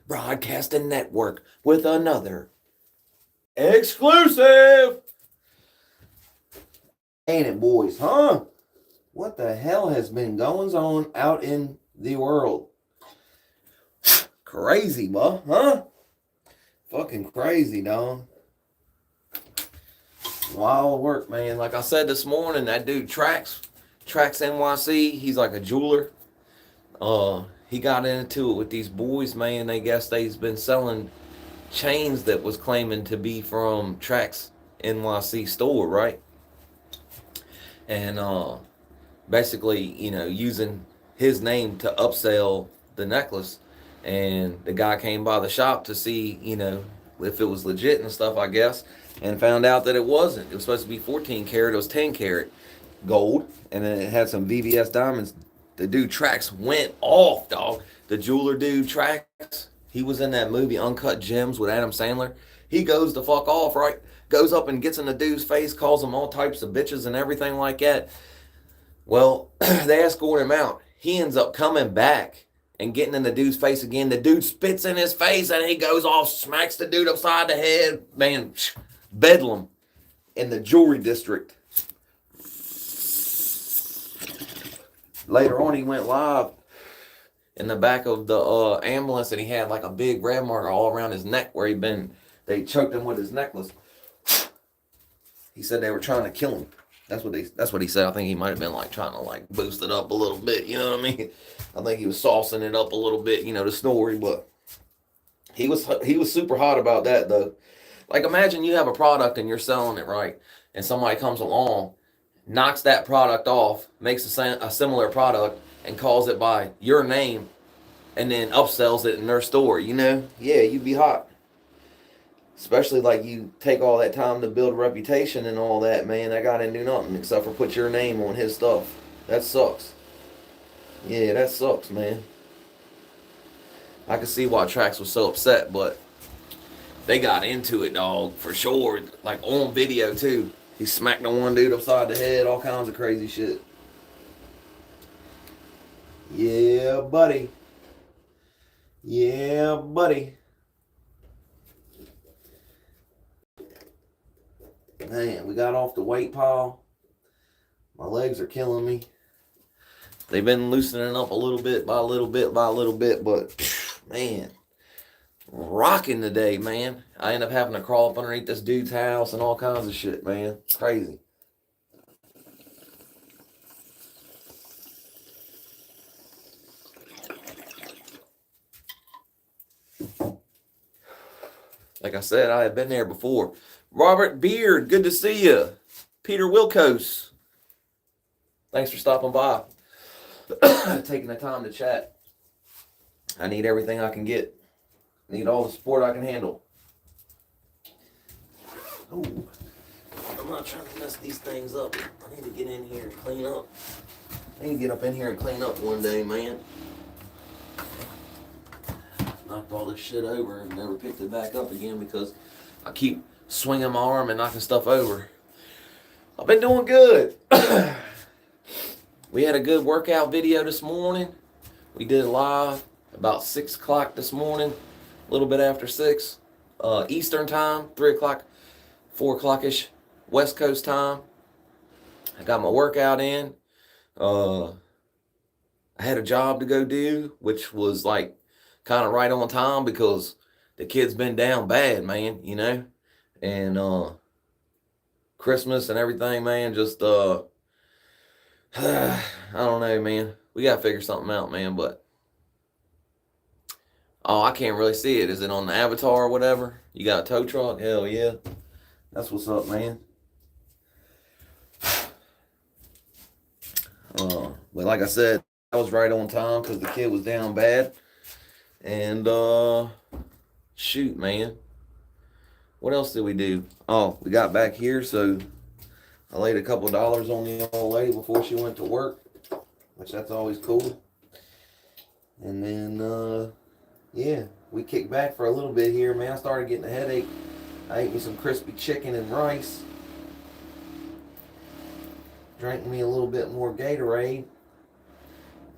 Broadcasting Network with another exclusive. Ain't it, boys, huh? What the hell has been going on out in the world? Crazy, huh? Fucking crazy, dog. Wild work, man. Like I said this morning, that dude Trax NYC, he's like a jeweler. He got into it with these boys, man. They guess they've been selling chains that was claiming to be from Trax NYC store, right? And basically, using his name to upsell the necklace. And the guy came by the shop to see, if it was legit and stuff, I guess, and found out that it wasn't. It was supposed to be 14 karat. It was 10 karat gold, and then it had some VVS diamonds. The dude Trax went off, dog. The jeweler dude Trax, he was in that movie Uncut Gems with Adam Sandler. He goes the fuck off, right? Goes up and gets in the dude's face, calls him all types of bitches and everything like that. Well, they escort him out. He ends up coming back and getting in the dude's face again. The dude spits in his face and he goes off, smacks the dude upside the head. Man, bedlam in the jewelry district. Later on, he went live in the back of the ambulance, and he had like a big red mark all around his neck where they choked him with his necklace. He said they were trying to kill him. That's what he said. I think he might have been like trying to like boost it up a little bit. You know what I mean? I think he was saucing it up a little bit. The story, but he was super hot about that though. Like, imagine you have a product and you're selling it, right, and somebody comes along, knocks that product off, makes a similar product, and calls it by your name, and then upsells it in their store. Yeah, you'd be hot. Especially like you take all that time to build a reputation and all that, man. That guy didn't do nothing except for put your name on his stuff. That sucks. Yeah, that sucks, man. I can see why Trax was so upset, but they got into it, dog, for sure. Like on video too. He smacked the one dude upside the head, all kinds of crazy shit. Yeah, buddy. Yeah, buddy. Man, we got off the weight pile. My legs are killing me. They've been loosening up a little bit by a little bit by a little bit, but man, rocking today, man. I end up having to crawl up underneath this dude's house and all kinds of shit, man. It's crazy. Like I said, I have been there before. Robert Beard, good to see you. Peter Wilkos, thanks for stopping by. Taking the time to chat. I need everything I can get. Need all the support I can handle. Ooh, I'm not trying to mess these things up. I need to get in here and clean up. I need to get up in here and clean up one day, man. Knocked all this shit over and never picked it back up again because I keep swinging my arm and knocking stuff over. I've been doing good. We had a good workout video this morning. We did it live about 6 o'clock this morning, a little bit after 6 Eastern time, 3 o'clock, 4 o'clock-ish West Coast time. I got my workout in. I had a job to go do, which was like kind of right on time because the kid's been down bad, man, and Christmas and everything, man, just I don't know, man. We gotta figure something out, man, but I can't really see it. Is it on the avatar or whatever? You got a tow truck? Hell yeah. That's what's up, man. But like I said, I was right on time because the kid was down bad. And shoot, man. What else did we do? Oh, we got back here, so I laid a couple dollars on the old lady before she went to work, which that's always cool. And then, yeah, we kicked back for a little bit here, man. I started getting a headache. I ate me some crispy chicken and rice. Drank me a little bit more Gatorade.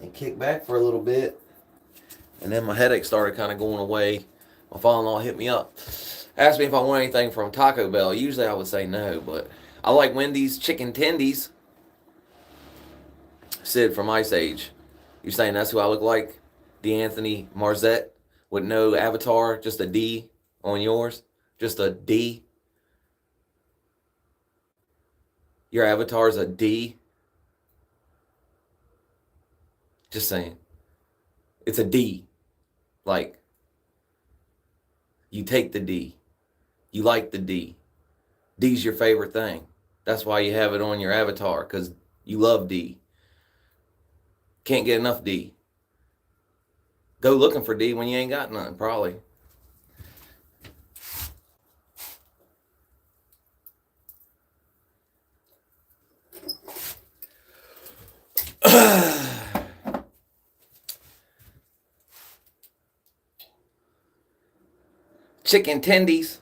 And kicked back for a little bit. And then my headache started kind of going away. My father-in-law hit me up, asked me if I want anything from Taco Bell. Usually I would say no, but I like Wendy's chicken tendies. Sid from Ice Age. You saying that's who I look like? D'Anthony Marzette with no avatar, just a D on yours? Just a D? Your avatar is a D? Just saying. It's a D. Like, you take the D. You like the D. D's your favorite thing. That's why you have it on your avatar, because you love D. Can't get enough D. Go looking for D when you ain't got none, probably. Chicken tendies.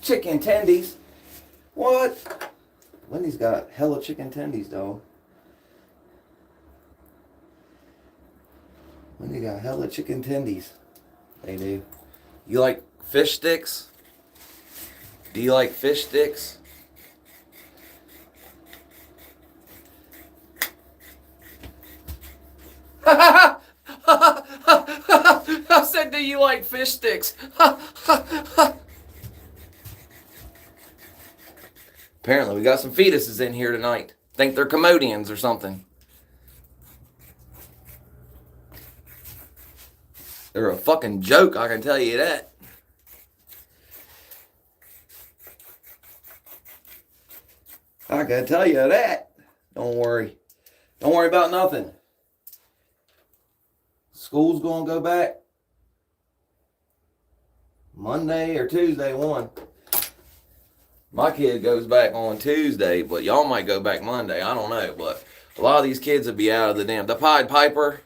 Chicken tendies. What? Wendy's got hella chicken tendies, dog. Wendy got hella chicken tendies. They do. You like fish sticks? Do you like fish sticks? I said, do you like fish sticks? Apparently, we got some fetuses in here tonight. Think they're Commodians or something. They're a fucking joke, I can tell you that. I can tell you that. Don't worry. Don't worry about nothing. School's gonna go back Monday or Tuesday, one. My kid goes back on Tuesday, but y'all might go back Monday. I don't know, but a lot of these kids will be out of the damn. The Pied Piper,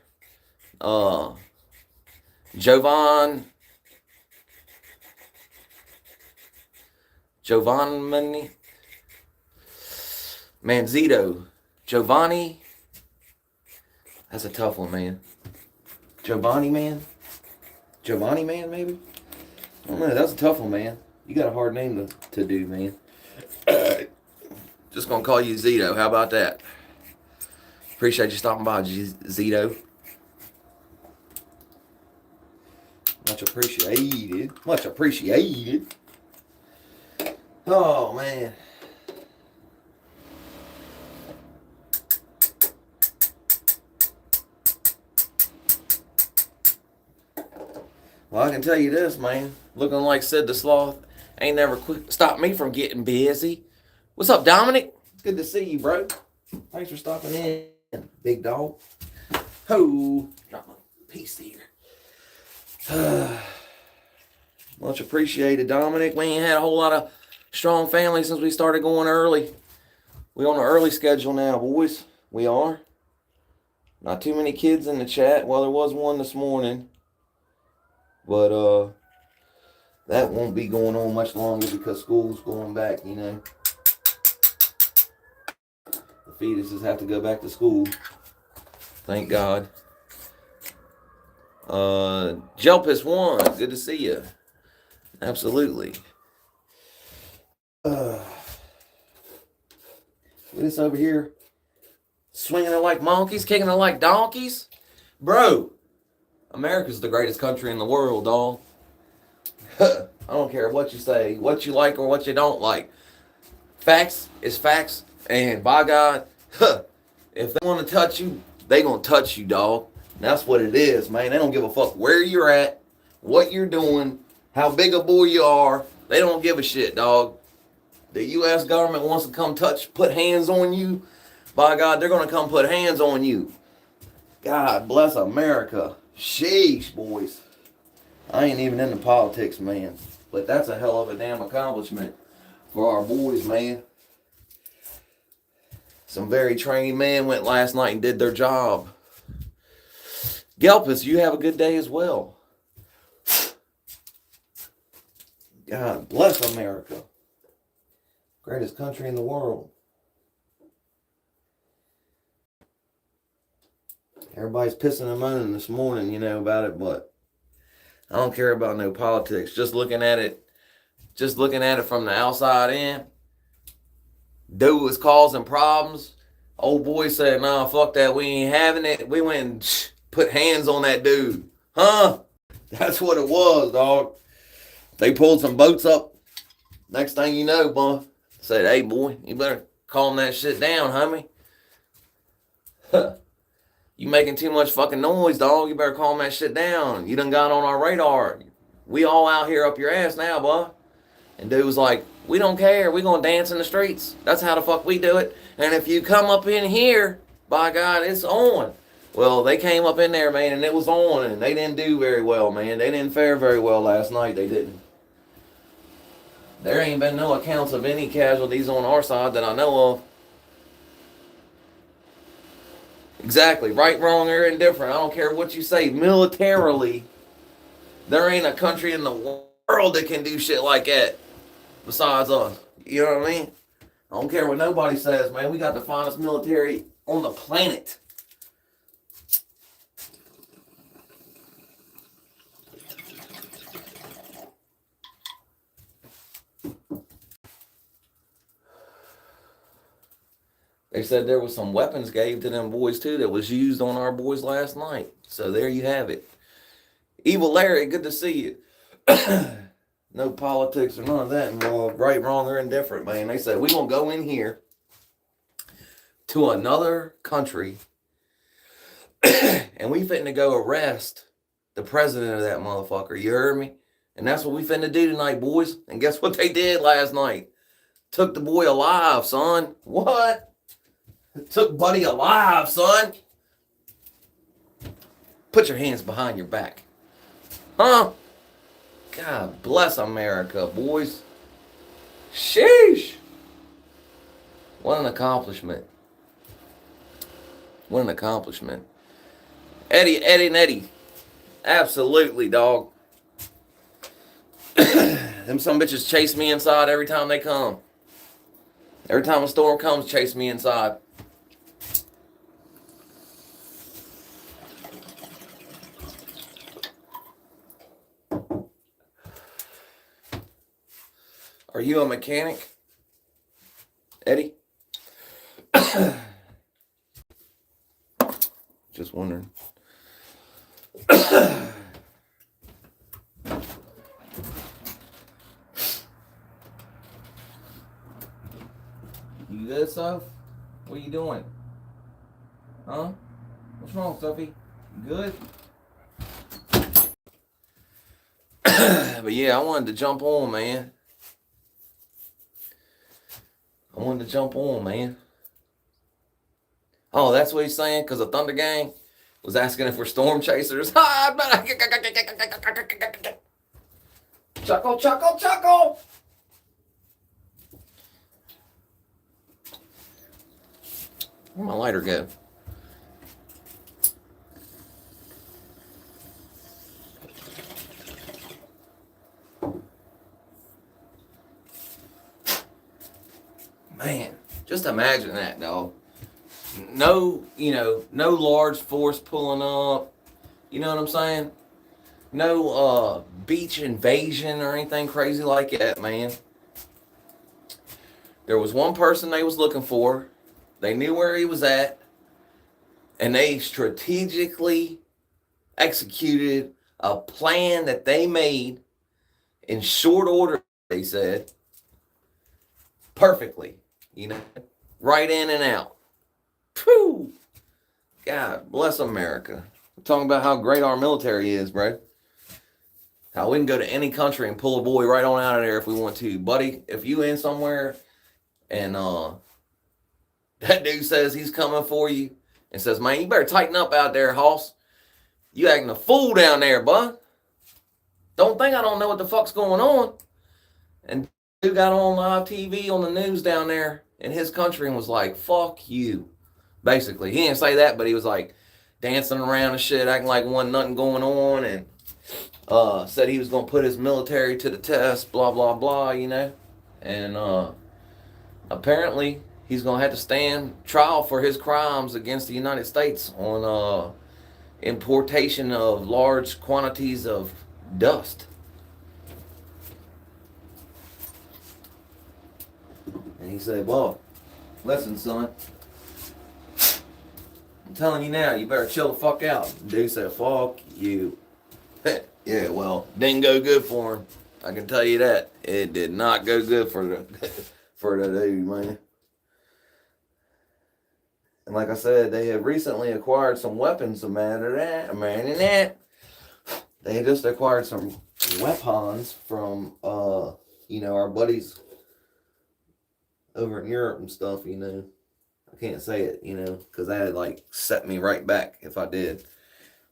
Giovanni, Manzito, Giovanni. That's a tough one, man. Giovanni man, maybe. I don't know. That's a tough one, man. You got a hard name to do, man. Just gonna call you Zito. How about that? Appreciate you stopping by, Zito. Much appreciated. Much appreciated. Oh, man. Well, I can tell you this, man. Looking like Sid the Sloth ain't never stopped me from getting busy. What's up, Dominic? Good to see you, bro. Thanks for stopping in, big dog. Ho. Drop my piece here. Much appreciated, Dominic. We ain't had a whole lot of strong family since we started going early. We on an early schedule now, boys. We are. Not too many kids in the chat. Well, there was one this morning. But that won't be going on much longer because school's going back, you know. The fetuses have to go back to school. Thank God. Jelpis won. Good to see you. Absolutely. This over here, swinging it like monkeys, kicking it like donkeys. Bro, America's the greatest country in the world, dog. I don't care what you say, what you like or what you don't like. Facts is facts, and by God, if they want to touch you, they gonna touch you, dog. And that's what it is, man. They don't give a fuck where you're at, what you're doing, how big a boy you are. They don't give a shit, dog. The U.S. government wants to come put hands on you. By God, they're gonna come put hands on you. God bless America. Sheesh, boys. I ain't even into politics, man. But that's a hell of a damn accomplishment for our boys, man. Some very trained men went last night and did their job. Gelpis, you have a good day as well. God bless America. Greatest country in the world. Everybody's pissing and moaning this morning, you know, about it, but I don't care about no politics. Just looking at it from the outside in, dude was causing problems. Old boy said, "Nah, fuck that. We ain't having it." We went and put hands on that dude. Huh? That's what it was, dog. They pulled some boats up. Next thing you know, boy, said, "Hey, boy, you better calm that shit down, homie. You making too much fucking noise, dog. You better calm that shit down. You done got on our radar. We all out here up your ass now, boy." And dude was like, "We don't care. We gonna dance in the streets. That's how the fuck we do it. And if you come up in here, by God, it's on." Well, they came up in there, man, and it was on, and they didn't do very well, man. They didn't fare very well last night. They didn't. There ain't been no accounts of any casualties on our side that I know of. Exactly. Right, wrong, or indifferent. I don't care what you say. Militarily, there ain't a country in the world that can do shit like that besides us. You know what I mean? I don't care what nobody says, man. We got the finest military on the planet. They said there was some weapons gave to them boys too that was used on our boys last night. So there you have it. Evil Larry, good to see you. No politics or none of that involved. Right, wrong, or indifferent, man. They said, we're going to go in here to another country and we finna go arrest the president of that motherfucker. You heard me? And that's what we finna do tonight, boys. And guess what they did last night? Took the boy alive, son. What? Took Buddy alive, son. Put your hands behind your back. Huh? God bless America, boys. Sheesh. What an accomplishment. What an accomplishment. Eddie and Eddie. Absolutely, dog. Them some bitches chase me inside every time they come. Every time a storm comes, chase me inside. Are you a mechanic, Eddie? Just wondering. You good, Soph? What are you doing? Huh? What's wrong, Sophie? You good? But yeah, I wanted to jump on, man. Oh, that's what he's saying? Because the Thunder Gang was asking if we're storm chasers. Chuckle, chuckle, chuckle. Where'd my lighter go? Man, just imagine that, dog. No, no large force pulling up. You know what I'm saying? No beach invasion or anything crazy like that, man. There was one person they was looking for. They knew where he was at. And they strategically executed a plan that they made in short order, they said. Perfectly. Right in and out. Whew. God bless America. We're talking about how great our military is, bro. How we can go to any country and pull a boy right on out of there if we want to. Buddy, if you in somewhere and that dude says he's coming for you and says, man, you better tighten up out there, hoss. You acting a fool down there, bud. Don't think I don't know what the fuck's going on. And dude got on live TV on the news down there in his country and was like, fuck you. Basically. He didn't say that, but he was like dancing around and shit, acting like wasn't nothing going on, and said he was going to put his military to the test, blah, blah, blah, And apparently he's going to have to stand trial for his crimes against the United States on importation of large quantities of dust. And he said, well, listen, son, I'm telling you now, you better chill the fuck out. Dude said, fuck you. Yeah, well, didn't go good for him. I can tell you that. It did not go good for the for the dude, man. And like I said, they have recently acquired some weapons. They just acquired some weapons from our buddies over in Europe and stuff, I can't say it, because that'd like set me right back if I did.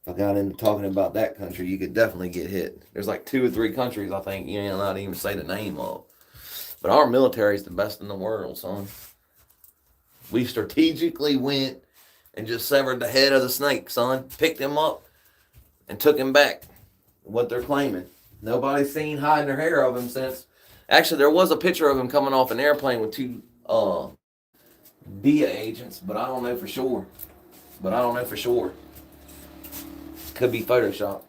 If I got into talking about that country, you could definitely get hit. There's like 2 or 3 countries I think you ain't allowed to even say the name of. But our military is the best in the world, son. We strategically went and just severed the head of the snake, son. Picked him up and took him back. What they're claiming. Nobody's seen hiding their hair of him since. Actually, there was a picture of him coming off an airplane with 2 DIA agents, but I don't know for sure. Could be Photoshop.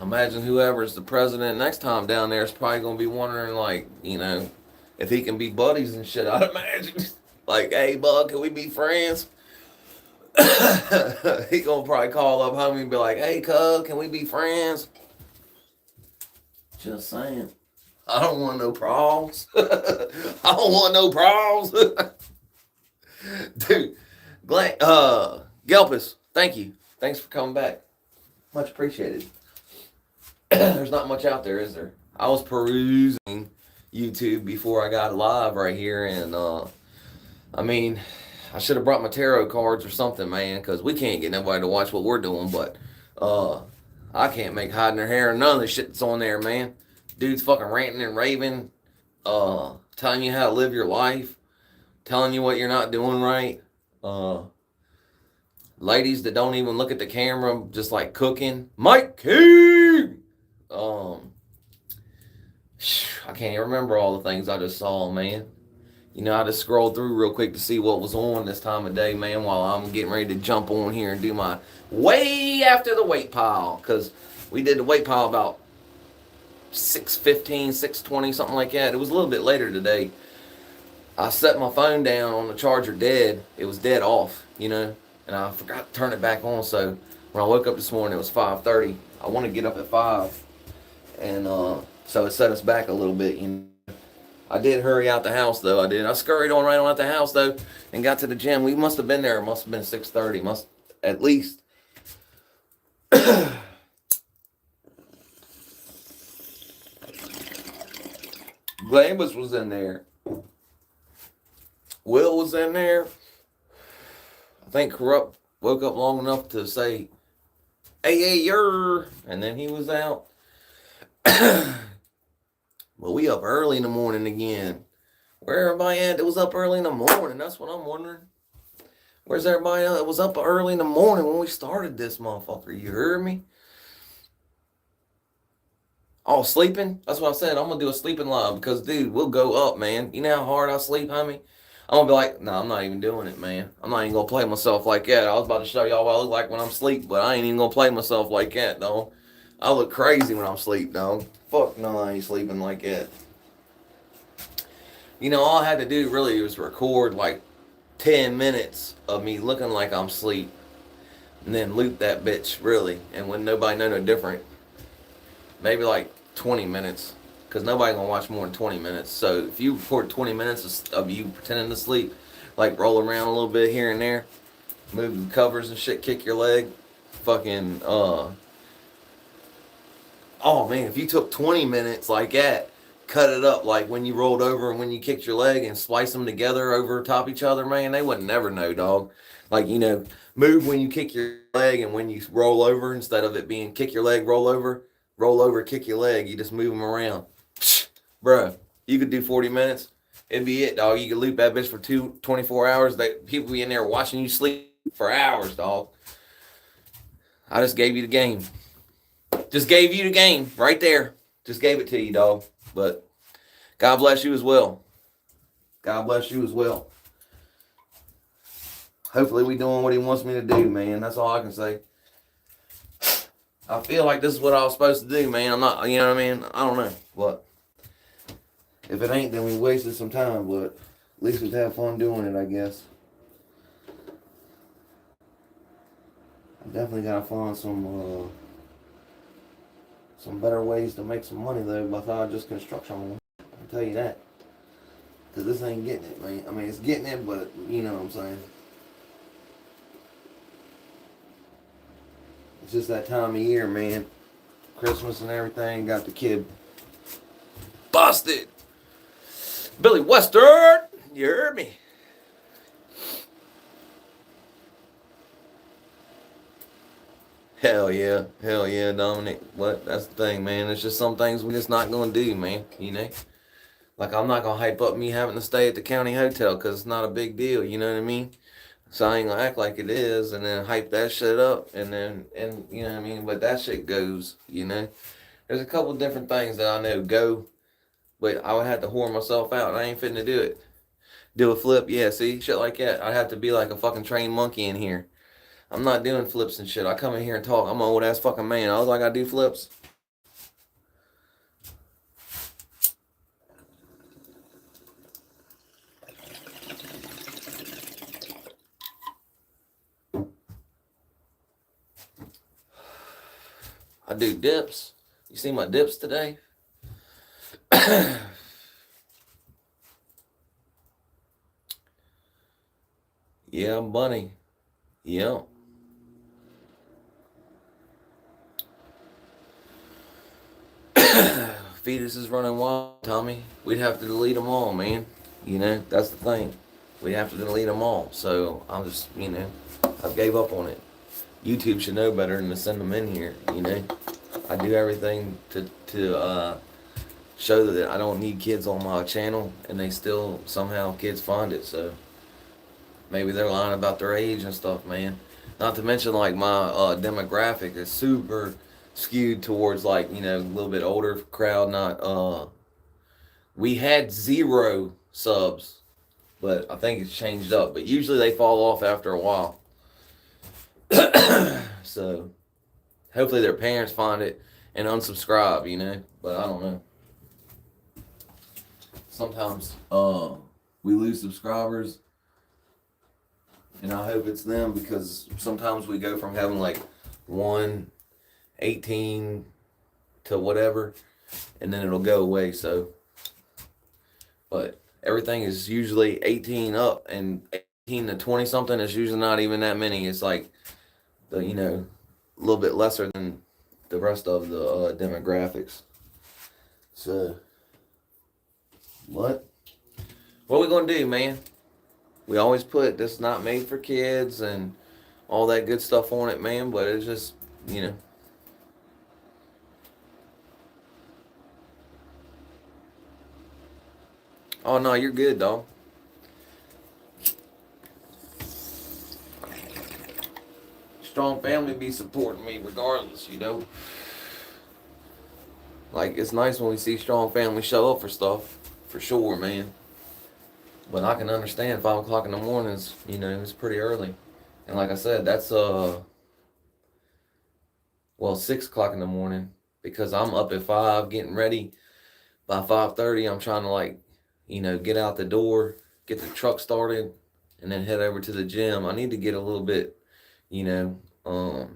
Imagine whoever's the president next time down there is probably going to be wondering, like, if he can be buddies and shit. I'd imagine. Like, hey, bud, can we be friends? He going to probably call up homie and be like, hey, cuz, can we be friends? Just saying. I don't want no problems. Dude, Gelpus, thank you. Thanks for coming back. Much appreciated. There's not much out there, is there? I was perusing YouTube before I got live right here, and I should have brought my tarot cards or something, man, because we can't get nobody to watch what we're doing, but I can't make hiding their hair. None of the shit that's on there, man. Dude's fucking ranting and raving, telling you how to live your life, telling you what you're not doing right. Ladies that don't even look at the camera, just like cooking. Mike King! I can't even remember all the things I just saw, man. I just scrolled through real quick to see what was on this time of day, man, while I'm getting ready to jump on here and do my way after the weight pile. Because we did the weight pile about 6:15, 6:20, something like that. It was a little bit later today. I set my phone down on the charger dead. It was dead off, and I forgot to turn it back on. So when I woke up this morning, it was 5:30. I want to get up at 5. And so it set us back a little bit, I did hurry out the house, though. I scurried on right on out the house, though, and got to the gym. We must have been there. It must have been 6:30. At least. Glambus was in there. Will was in there. I think Corrupt woke up long enough to say, hey, yer, and then he was out. Well, we up early in the morning again. Where everybody at that was up early in the morning? That's what I'm wondering. Where's everybody that was up early in the morning when we started this motherfucker? You heard me? Oh, sleeping? That's what I said. I'm going to do a sleeping live because, dude, we'll go up, man. You know how hard I sleep, homie? I'm going to be like, no, I'm not even doing it, man. I'm not even going to play myself like that. I was about to show y'all what I look like when I'm asleep, but I ain't even going to play myself like that, though. I look crazy when I'm asleep, dog. Fuck no, I ain't sleeping like that. All I had to do really was record like 10 minutes of me looking like I'm asleep. And then loop that bitch, really. And when nobody know no different. Maybe like 20 minutes. Because nobody gonna watch more than 20 minutes. So if you record 20 minutes of you pretending to sleep, like roll around a little bit here and there, move the covers and shit, kick your leg, fucking, oh man, if you took 20 minutes like that, cut it up like when you rolled over and when you kicked your leg and splice them together over top each other, man, they wouldn't never know, dog. Like, move when you kick your leg and when you roll over, instead of it being kick your leg, roll over, kick your leg, you just move them around. Bruh, you could do 40 minutes. It'd be it, dog. You could loop that bitch for 24 hours. People be in there watching you sleep for hours, dog. I just gave you the game. Just gave you the game right there. Just gave it to you, dog. But God bless you as well. God bless you as well. Hopefully we doing what he wants me to do, man. That's all I can say. I feel like this is what I was supposed to do, man. I'm not, you know what I mean? I don't know. But if it ain't, then we wasted some time. But at least we'd have fun doing it, I guess. I definitely gotta find some better ways to make some money though, besides just construction. I'll tell you that. Cause this ain't getting it, man. I mean, it's getting it, but you know what I'm saying. It's just that time of year, man. Christmas and everything. Got the kid busted. Billy Western, you heard me. Hell yeah, Dominic. What? That's the thing, man. It's just some things we just not gonna do, man. You know, like I'm not gonna hype up me having to stay at the county hotel because it's not a big deal. You know what I mean? So I ain't gonna act like it is, and then hype that shit up, and you know what I mean. But that shit goes. You know, there's a couple different things that I know go, but I would have to whore myself out. And I ain't fitting to do it. Do a flip, yeah. See, shit like that. I'd have to be like a fucking trained monkey in here. I'm not doing flips and shit. I come in here and talk. I'm an old ass fucking man. All I gotta do flips. I do dips. You see my dips today? Yeah, I'm bunny. Yeah. Fetus is running wild, Tommy. We'd have to delete them all, man. You know, that's the thing. We have to delete them all. So I'm just, you know, I gave up on it. YouTube should know better than to send them in here. You know, I do everything to show that I don't need kids on my channel, and they still somehow kids find it. So maybe they're lying about their age and stuff, man. Not to mention like my demographic is super skewed towards like, you know, a little bit older crowd. Not we had 0 subs, but I think it's changed up. But usually they fall off after a while. So hopefully their parents find it and unsubscribe, you know. But I don't know. Sometimes we lose subscribers, and I hope it's them, because sometimes we go from having like 118 to whatever, and then it'll go away. So, but everything is usually 18 up, and 18 to 20 something is usually not even that many. It's like the, you know, a little bit lesser than the rest of the demographics. So, what are we gonna do, man? We always put this not made for kids and all that good stuff on it, man, but it's just, you know. Oh no, you're good, dog. Strong family be supporting me regardless, you know. Like, it's nice when we see strong family show up for stuff, for sure, man. But I can understand 5 o'clock in the mornings, you know, it's pretty early. And like I said, that's 6 o'clock in the morning, because I'm up at 5 getting ready. By 5:30, I'm trying to, like, you know, get out the door, get the truck started, and then head over to the gym. I need to get a little bit, you know, I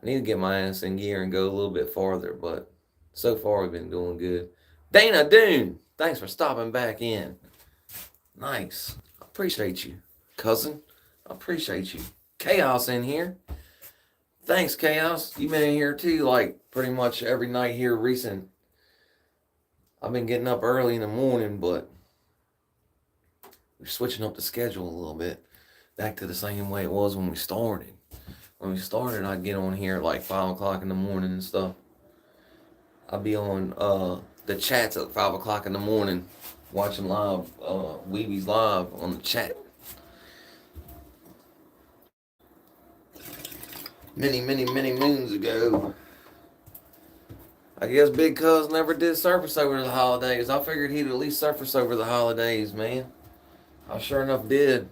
need to get my ass in gear and go a little bit farther, but so far we've been doing good. Dana Dune, thanks for stopping back in. Nice. I appreciate you, cousin. I appreciate you. Chaos in here. Thanks, Chaos. You've been in here too, like, pretty much every night here recent. I've been getting up early in the morning, but we're switching up the schedule a little bit. Back to the same way it was when we started. When we started, I'd get on here at like 5 o'clock in the morning and stuff. I'd be on the chats at 5 o'clock in the morning, watching live, Weebies live on the chat. Many, many, many moons ago. I guess Big Cuz never did surface over the holidays. I figured he'd at least surface over the holidays, man. I sure enough did.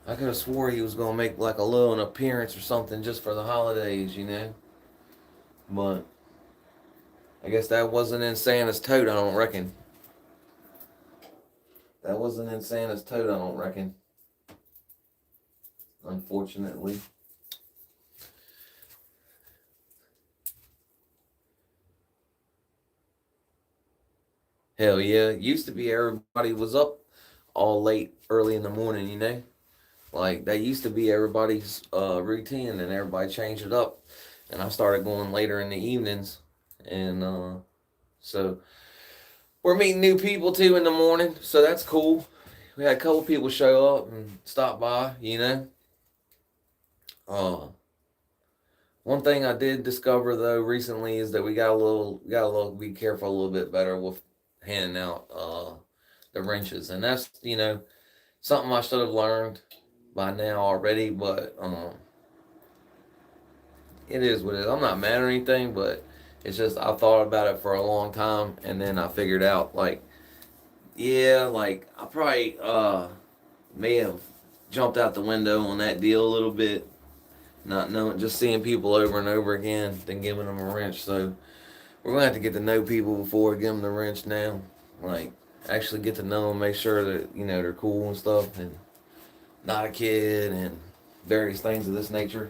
I could have swore he was gonna make like a little appearance or something just for the holidays, you know. But I guess that wasn't in Santa's tote, I don't reckon. That wasn't in Santa's tote, I don't reckon. Unfortunately. Hell yeah. Used to be everybody was up all late, early in the morning, you know? Like, that used to be everybody's routine, and everybody changed it up. And I started going later in the evenings. And so we're meeting new people too in the morning, so that's cool. We had a couple people show up and stop by, you know. One thing I did discover though recently is that we got a little be careful a little bit better with handing out the wrenches, and that's something I should have learned by now already, but it is what it is. I'm not mad or anything, but it's just I thought about it for a long time, and then I figured out like, yeah, like I probably may have jumped out the window on that deal a little bit, not knowing, just seeing people over and over again, then giving them a wrench. So we're gonna have to get to know people before we give them the wrench now. Like actually get to know them, make sure that they're cool and stuff, and not a kid, and various things of this nature.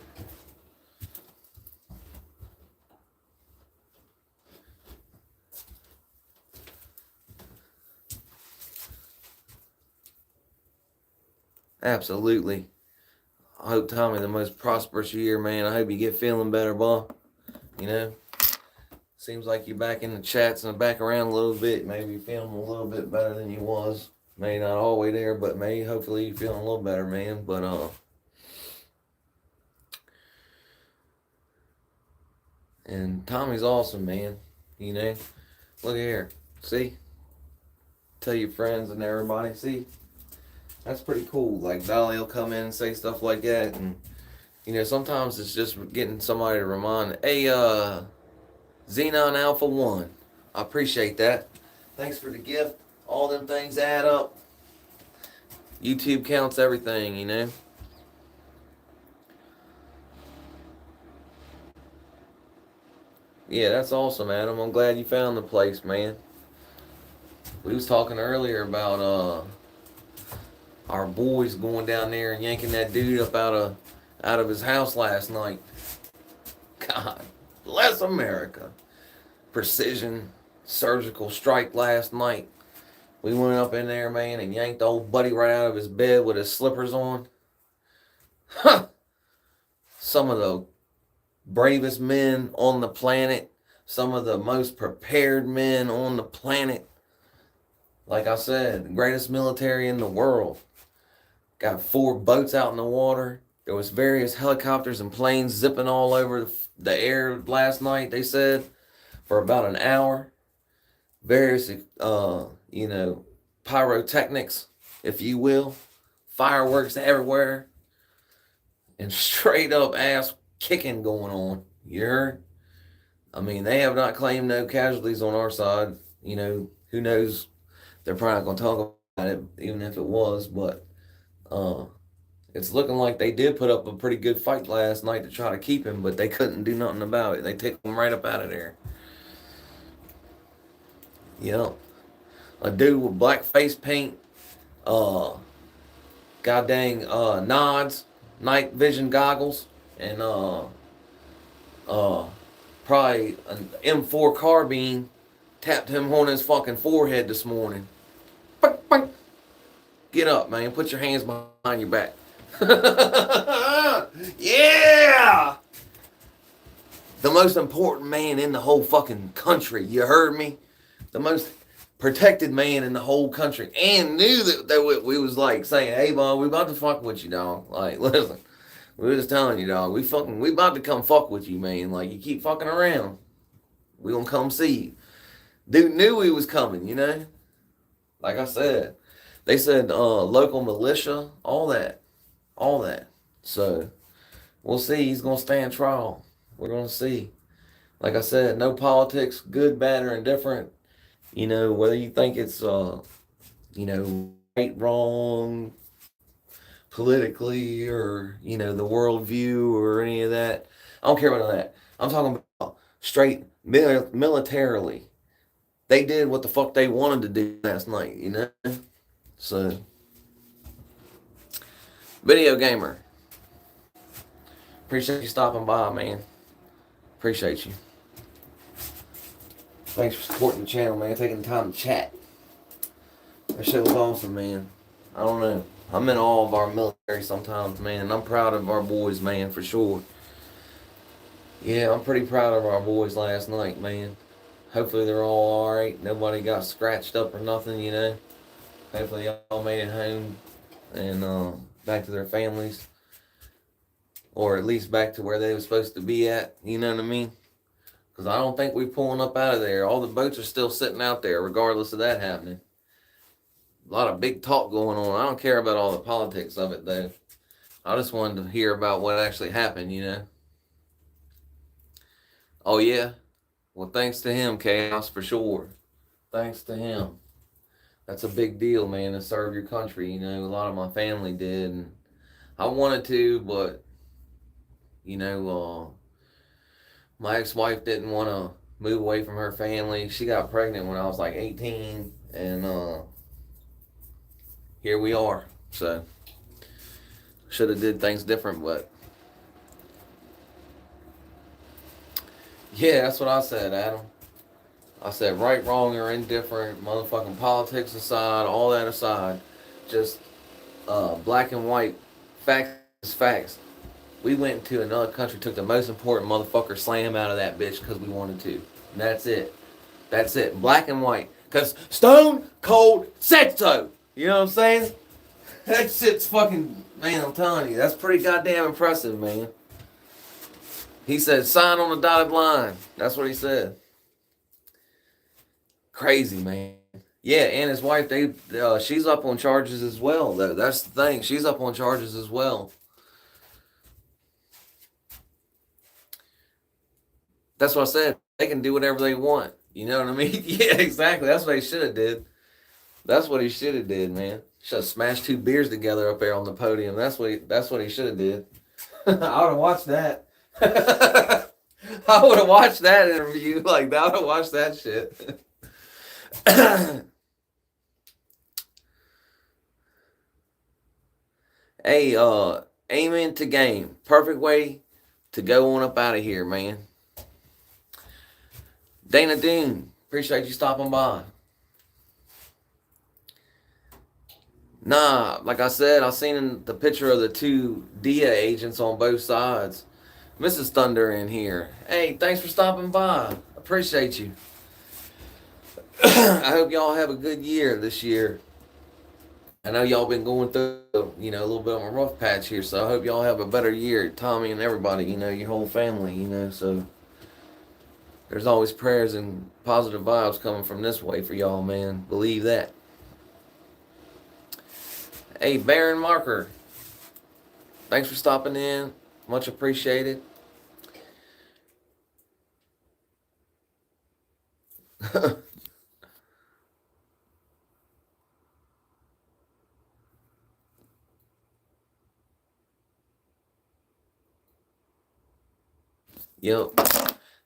Absolutely. I hope Tommy the most prosperous year, man. I hope you get feeling better, boy. You know, seems like you're back in the chats and back around a little bit. Maybe feeling a little bit better than you was. Maybe not all the way there, but maybe hopefully you're feeling a little better, man. But and Tommy's awesome, man. You know, look here. See, tell your friends and everybody. See, that's pretty cool. Like Valley will come in and say stuff like that, and sometimes it's just getting somebody to remind, hey, Xenon Alpha 1. I appreciate that. Thanks for the gift. All them things add up. YouTube counts everything, Yeah, that's awesome, Adam. I'm glad you found the place, man. We was talking earlier about our boys going down there and yanking that dude up out of his house last night. God bless America. Precision surgical strike last night. We went up in there, man, and yanked the old buddy right out of his bed with his slippers on. Huh. Some of the bravest men on the planet. Some of the most prepared men on the planet. Like I said, the greatest military in the world. Got 4 boats out in the water. There was various helicopters and planes zipping all over the air last night, they said, for about an hour. Various, pyrotechnics, if you will. Fireworks everywhere. And straight up ass kicking going on. You heard? I mean, they have not claimed no casualties on our side. Who knows? They're probably not going to talk about it, even if it was. But it's looking like they did put up a pretty good fight last night to try to keep him, but they couldn't do nothing about it. They took him right up out of there. Yep. A dude with black face paint, god dang nods, night vision goggles, and probably an M4 carbine tapped him on his fucking forehead this morning. Get up, man. Put your hands behind your back. Yeah! The most important man in the whole fucking country. You heard me? The most protected man in the whole country. And knew that we was like saying, hey, boy, we about to fuck with you, dog. Like, listen. We were just telling you, dog. We about to come fuck with you, man. Like, you keep fucking around. We gonna come see you. Dude knew he was coming, Like I said. They said local militia, all that. So, we'll see. He's going to stand trial. We're going to see. Like I said, no politics, good, bad, or indifferent. You know, whether you think it's right, wrong, politically, or the worldview or any of that. I don't care about that. I'm talking about straight militarily. They did what the fuck they wanted to do last night. So, video gamer. Appreciate you stopping by, man. Appreciate you. Thanks for supporting the channel, man. Taking the time to chat. That shit was awesome, man. I don't know. I'm in awe of our military sometimes, man. And I'm proud of our boys, man, for sure. Yeah, I'm pretty proud of our boys last night, man. Hopefully they're all alright. Nobody got scratched up or nothing. Hopefully y'all made it home and back to their families. Or at least back to where they were supposed to be at. You know what I mean? Because I don't think we're pulling up out of there. All the boats are still sitting out there, regardless of that happening. A lot of big talk going on. I don't care about all the politics of it, though. I just wanted to hear about what actually happened. Oh, yeah? Well, thanks to him, Chaos, for sure. Thanks to him. That's a big deal, man, to serve your country. A lot of my family did. And I wanted to, but, my ex-wife didn't want to move away from her family. She got pregnant when I was like 18, and here we are. So, should have did things different, but yeah, that's what I said, Adam. I said right, wrong, or indifferent, motherfucking politics aside, all that aside, just black and white, facts is facts. We went to another country, took the most important motherfucker slam out of that bitch because we wanted to. And that's it. That's it. Black and white. Because Stone Cold said so. You know what I'm saying? That shit's fucking, man, I'm telling you, that's pretty goddamn impressive, man. He said, sign on the dotted line. That's what he said. Crazy, man. Yeah, and his wife, she's up on charges as well. That's the thing. She's up on charges as well. That's what I said. They can do whatever they want. You know what I mean? Yeah, exactly. That's what he should have did. That's what he should have did, man. Should have smashed 2 beers together up there on the podium. That's what he should have did. I would have watched that. I would have watched that interview. Like, I would have watched that shit. Hey, amen to game. Perfect way to go on up out of here, man. Dana Dean, appreciate you stopping by. Nah, like I said, I seen the picture of the 2 DIA agents on both sides. Mrs. Thunder in here. Hey, thanks for stopping by. Appreciate you. I hope y'all have a good year this year. I know y'all been going through, a little bit of a rough patch here, so I hope y'all have a better year. Tommy and everybody, your whole family, so there's always prayers and positive vibes coming from this way for y'all, man. Believe that. Hey, Baron Marker. Thanks for stopping in. Much appreciated. Yep.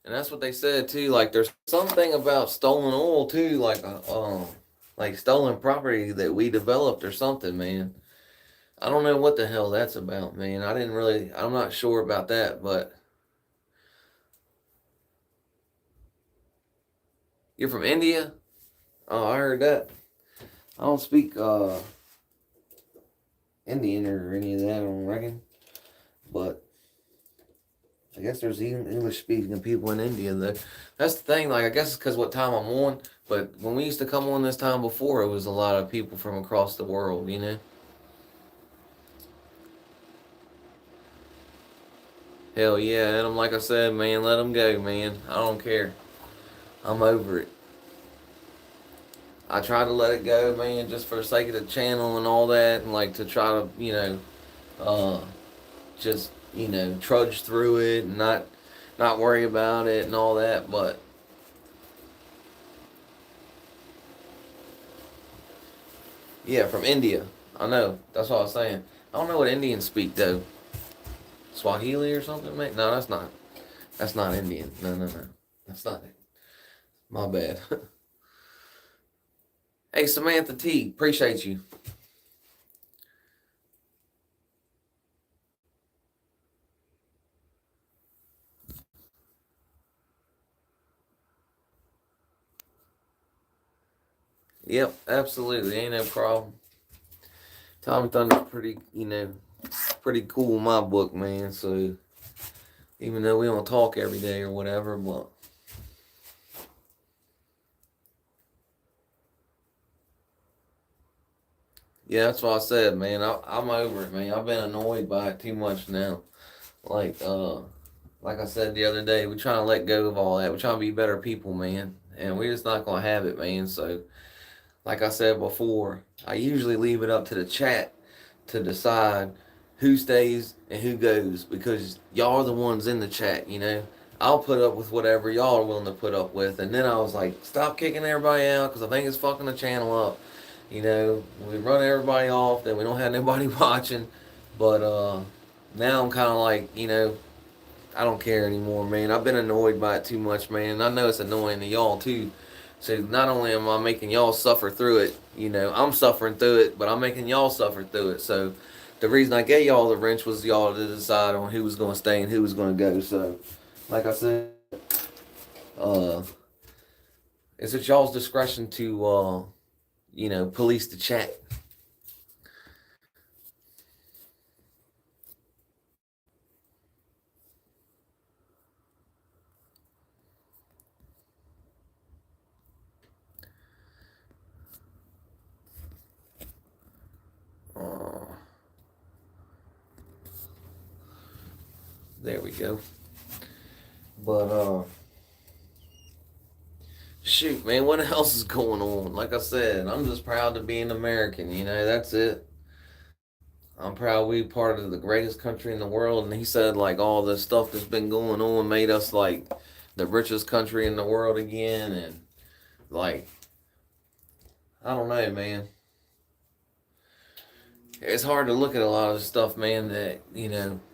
And that's what they said too. Like, there's something about stolen oil too, like stolen property that we developed or something, man. I don't know what the hell that's about, man. I'm not sure about that, but you're from India? Oh, I heard that. I don't speak Indian or any of that, I don't reckon. But I guess there's even English-speaking people in India. That's the thing. Like, I guess it's because what time I'm on. But when we used to come on this time before, it was a lot of people from across the world, Hell yeah. And like I said, man, let them go, man. I don't care. I'm over it. I try to let it go, man, just for the sake of the channel and all that. And, like, to try to, just trudge through it and not not worry about it and all that. But yeah, from India. I know. That's what I was saying. I don't know what Indians speak though. Swahili or something, mate? No, that's not. That's not Indian. No, no, no. That's not it. My bad. Hey, Samantha T, appreciate you. Yep, absolutely. Ain't no problem. Tommy Thunder's pretty, pretty cool in my book, man. So even though we don't talk every day or whatever, but yeah, that's what I said, man. I'm over it, man. I've been annoyed by it too much now. Like, like I said the other day, we're trying to let go of all that. We're trying to be better people, man. And we're just not gonna have it, man. So, like I said before, I usually leave it up to the chat to decide who stays and who goes because y'all are the ones in the chat. I'll put up with whatever y'all are willing to put up with. And then I was like, stop kicking everybody out because I think it's fucking the channel up. We run everybody off, then we don't have nobody watching. But now I'm kind of like, I don't care anymore, man. I've been annoyed by it too much, man. I know it's annoying to y'all too. So not only am I making y'all suffer through it, I'm suffering through it, but I'm making y'all suffer through it. So the reason I gave y'all the wrench was y'all to decide on who was going to stay and who was going to go. So, like I said, uh, it's at y'all's discretion to, police the chat. Uh, there we go. But shoot, man, what else is going on? Like I said, I'm just proud to be an American. That's it. I'm proud we part of the greatest country in the world. And he said like all the stuff that's been going on made us like the richest country in the world again. And like, I don't know, man. It's hard to look at a lot of stuff, man, that,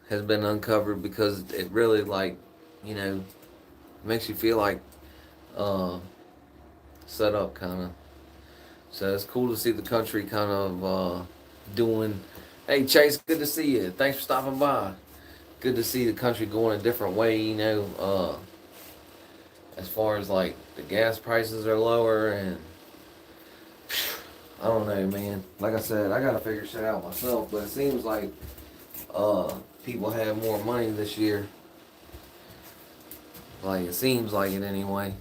has been uncovered because it really like, you know, makes you feel like uh set up kind of. So it's cool to see the country kind of doing. Hey Chase, good to see you. Thanks for stopping by. Good to see the country going a different way. As far as like the gas prices are lower, and I don't know, man. Like I said, I gotta figure shit out myself. But it seems like people have more money this year. Like it seems like it anyway.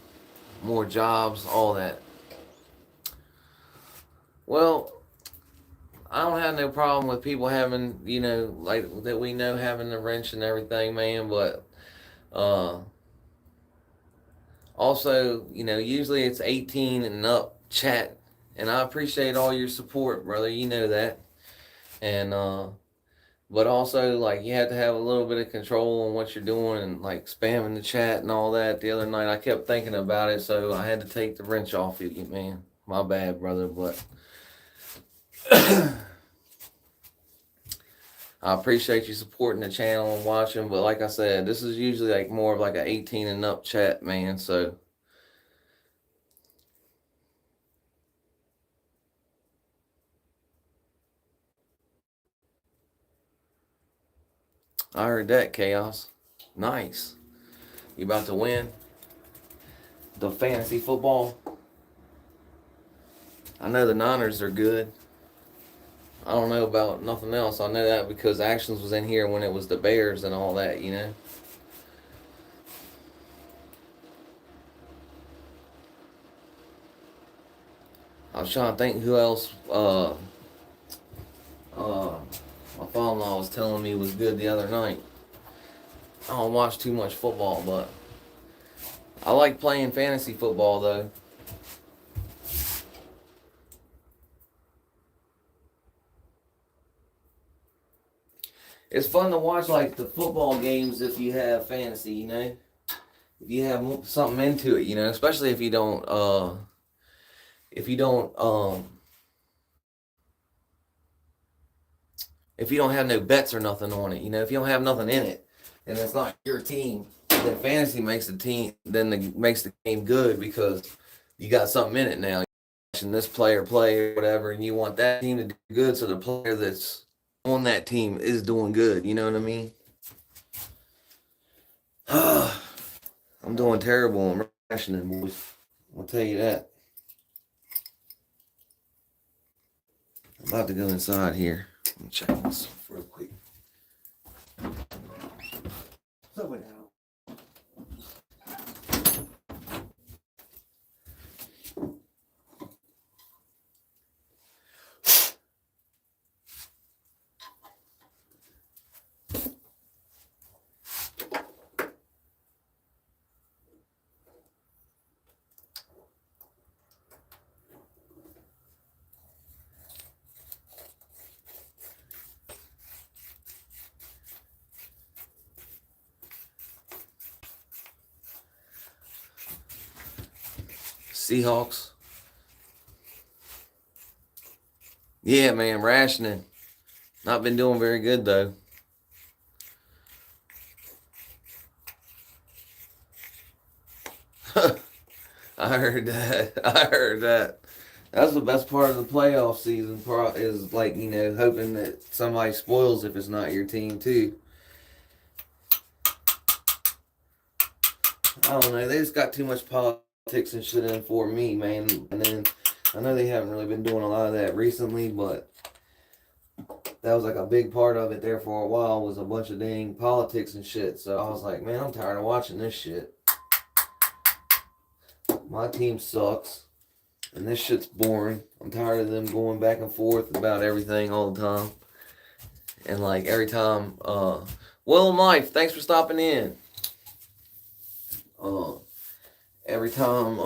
More jobs, all that. Well, I don't have no problem with people having, like that we know having the wrench and everything, man. But uh, also, usually it's 18 and up chat, and I appreciate all your support, brother. You know that, and but also like you have to have a little bit of control on what you're doing and like spamming the chat and all that. The other night I kept thinking about it, so I had to take the wrench off of you, man. My bad, brother, but. I appreciate you supporting the channel and watching, but like I said, this is usually like more of like an 18 and up chat, man. So I heard that, Chaos. Nice. You about to win the fantasy football? I know the Niners are good. I don't know about nothing else. I know that because Actions was in here when it was the Bears and all that. I was trying to think who else uh, my father-in-law was telling me was good the other night. I don't watch too much football, but I like playing fantasy football though. It's fun to watch like the football games if you have fantasy. if you have something into it, you know, especially if you don't if you don't have no bets or nothing on it, you know, if you don't have nothing in it, and it's not your team, then fantasy makes the team, makes the game good because you got something in it now. You're watching this player play or whatever, and you want that team to do good, so the player that's on that team is doing good. You know what I mean? I'm doing terrible on rationing, boys. I'll tell you that. I'm about to go inside here. Let me check this real quick. So it out. Seahawks. Yeah, man, rationing. Not been doing very good though. I heard that. I heard that. That's the best part of the playoff season. Is like, you know, hoping that somebody spoils if it's not your team too. I don't know. They just got too much politics and shit in for me, man. And then I know they haven't really been doing a lot of that recently, but that was like a big part of it there for a while, was a bunch of dang politics and shit. So I was like, man, I'm tired of watching this shit. My team sucks, and this shit's boring. I'm tired of them going back and forth about everything all the time. And like every time, Will and Life, thanks for stopping in. Every time,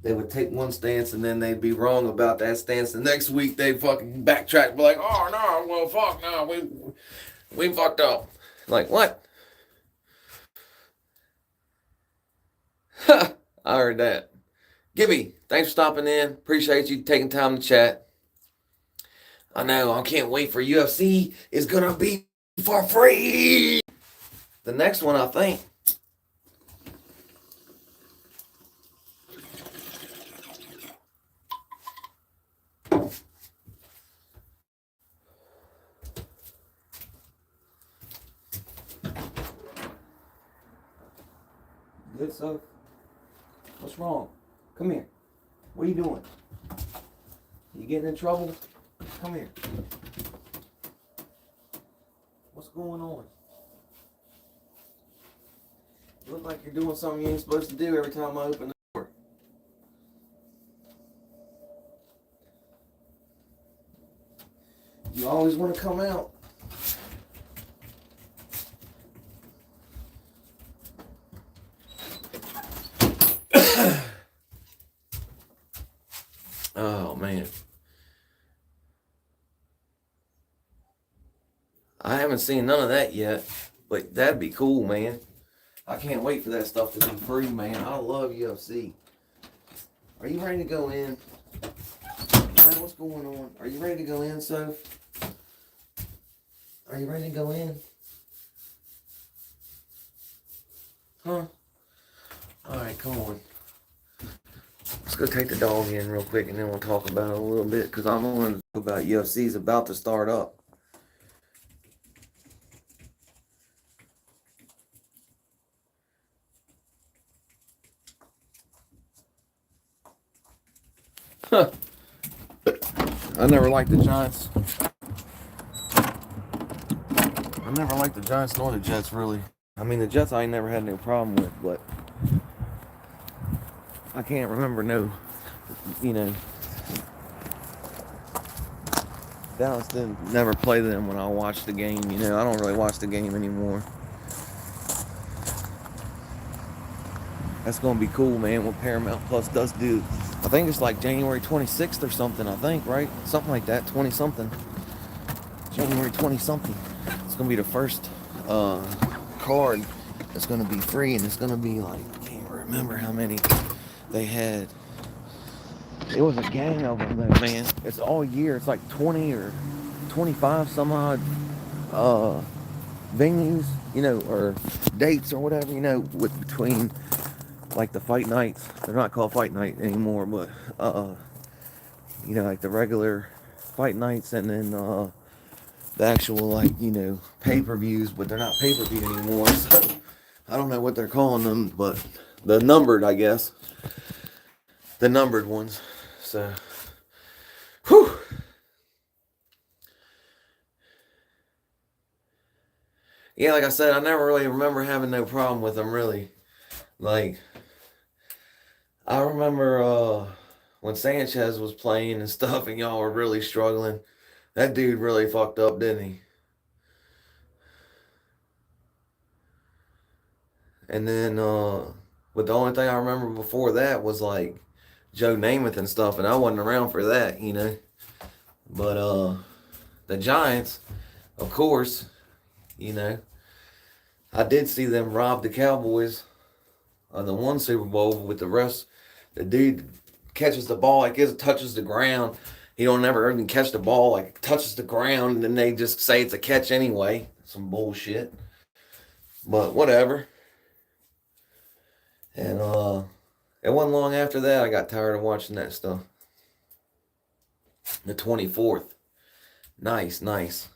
they would take one stance and then they'd be wrong about that stance. The next week they'd fucking backtrack, be like, oh no, well fuck no, we fucked up. Like what? I heard that. Gibby, thanks for stopping in. Appreciate you taking time to chat. I know, I can't wait for UFC. It's gonna be for free. The next one, I think. Good stuff. What's wrong? Come here. What are you doing? You getting in trouble? Come here. What's going on? You look like you're doing something you ain't supposed to do every time I open the door. You always want to come out. Oh, man. I haven't seen none of that yet, but that'd be cool, man. I can't wait for that stuff to be free, man. I love UFC. Are you ready to go in? Man, what's going on? Are you ready to go in, Soph? Are you ready to go in? Huh? Alright, come on. Let's go take the dog in real quick and then we'll talk about it a little bit, because I'm going to talk about UFC's about to start up. Huh. I never liked the Giants. I never liked the Giants nor the Jets, really. I mean, the Jets I ain't never had no problem with, but I can't remember Dallas didn't never play them when I watched the game, I don't really watch the game anymore. That's gonna be cool, man. What Paramount Plus does do, I think it's like January 26th or something. I think, right? Something like that. 20 something. January 20 something. It's gonna be the first card that's gonna be free, and it's gonna be like, I can't remember how many they had. It was a gang of them, though, man. It's all year. It's like 20 or 25 some odd venues, or dates or whatever, with between like the fight nights. They're not called fight night anymore, but like the regular fight nights, and then the actual, like, pay-per-views, but they're not pay-per-view anymore. So I don't know what they're calling them, but the numbered, I guess, the numbered ones. So, whew. Yeah, like I said, I never really remember having no problem with them, really. Like, I remember when Sanchez was playing and stuff, and y'all were really struggling. That dude really fucked up, didn't he? And then, but the only thing I remember before that was like Joe Namath and stuff, and I wasn't around for that, But the Giants, of course, I did see them rob the Cowboys of the one Super Bowl with the rest. The dude catches the ball like it touches the ground. He don't never even catch the ball, like it touches the ground, and then they just say it's a catch anyway. Some bullshit. But whatever. And it wasn't long after that I got tired of watching that stuff. The 24th. Nice.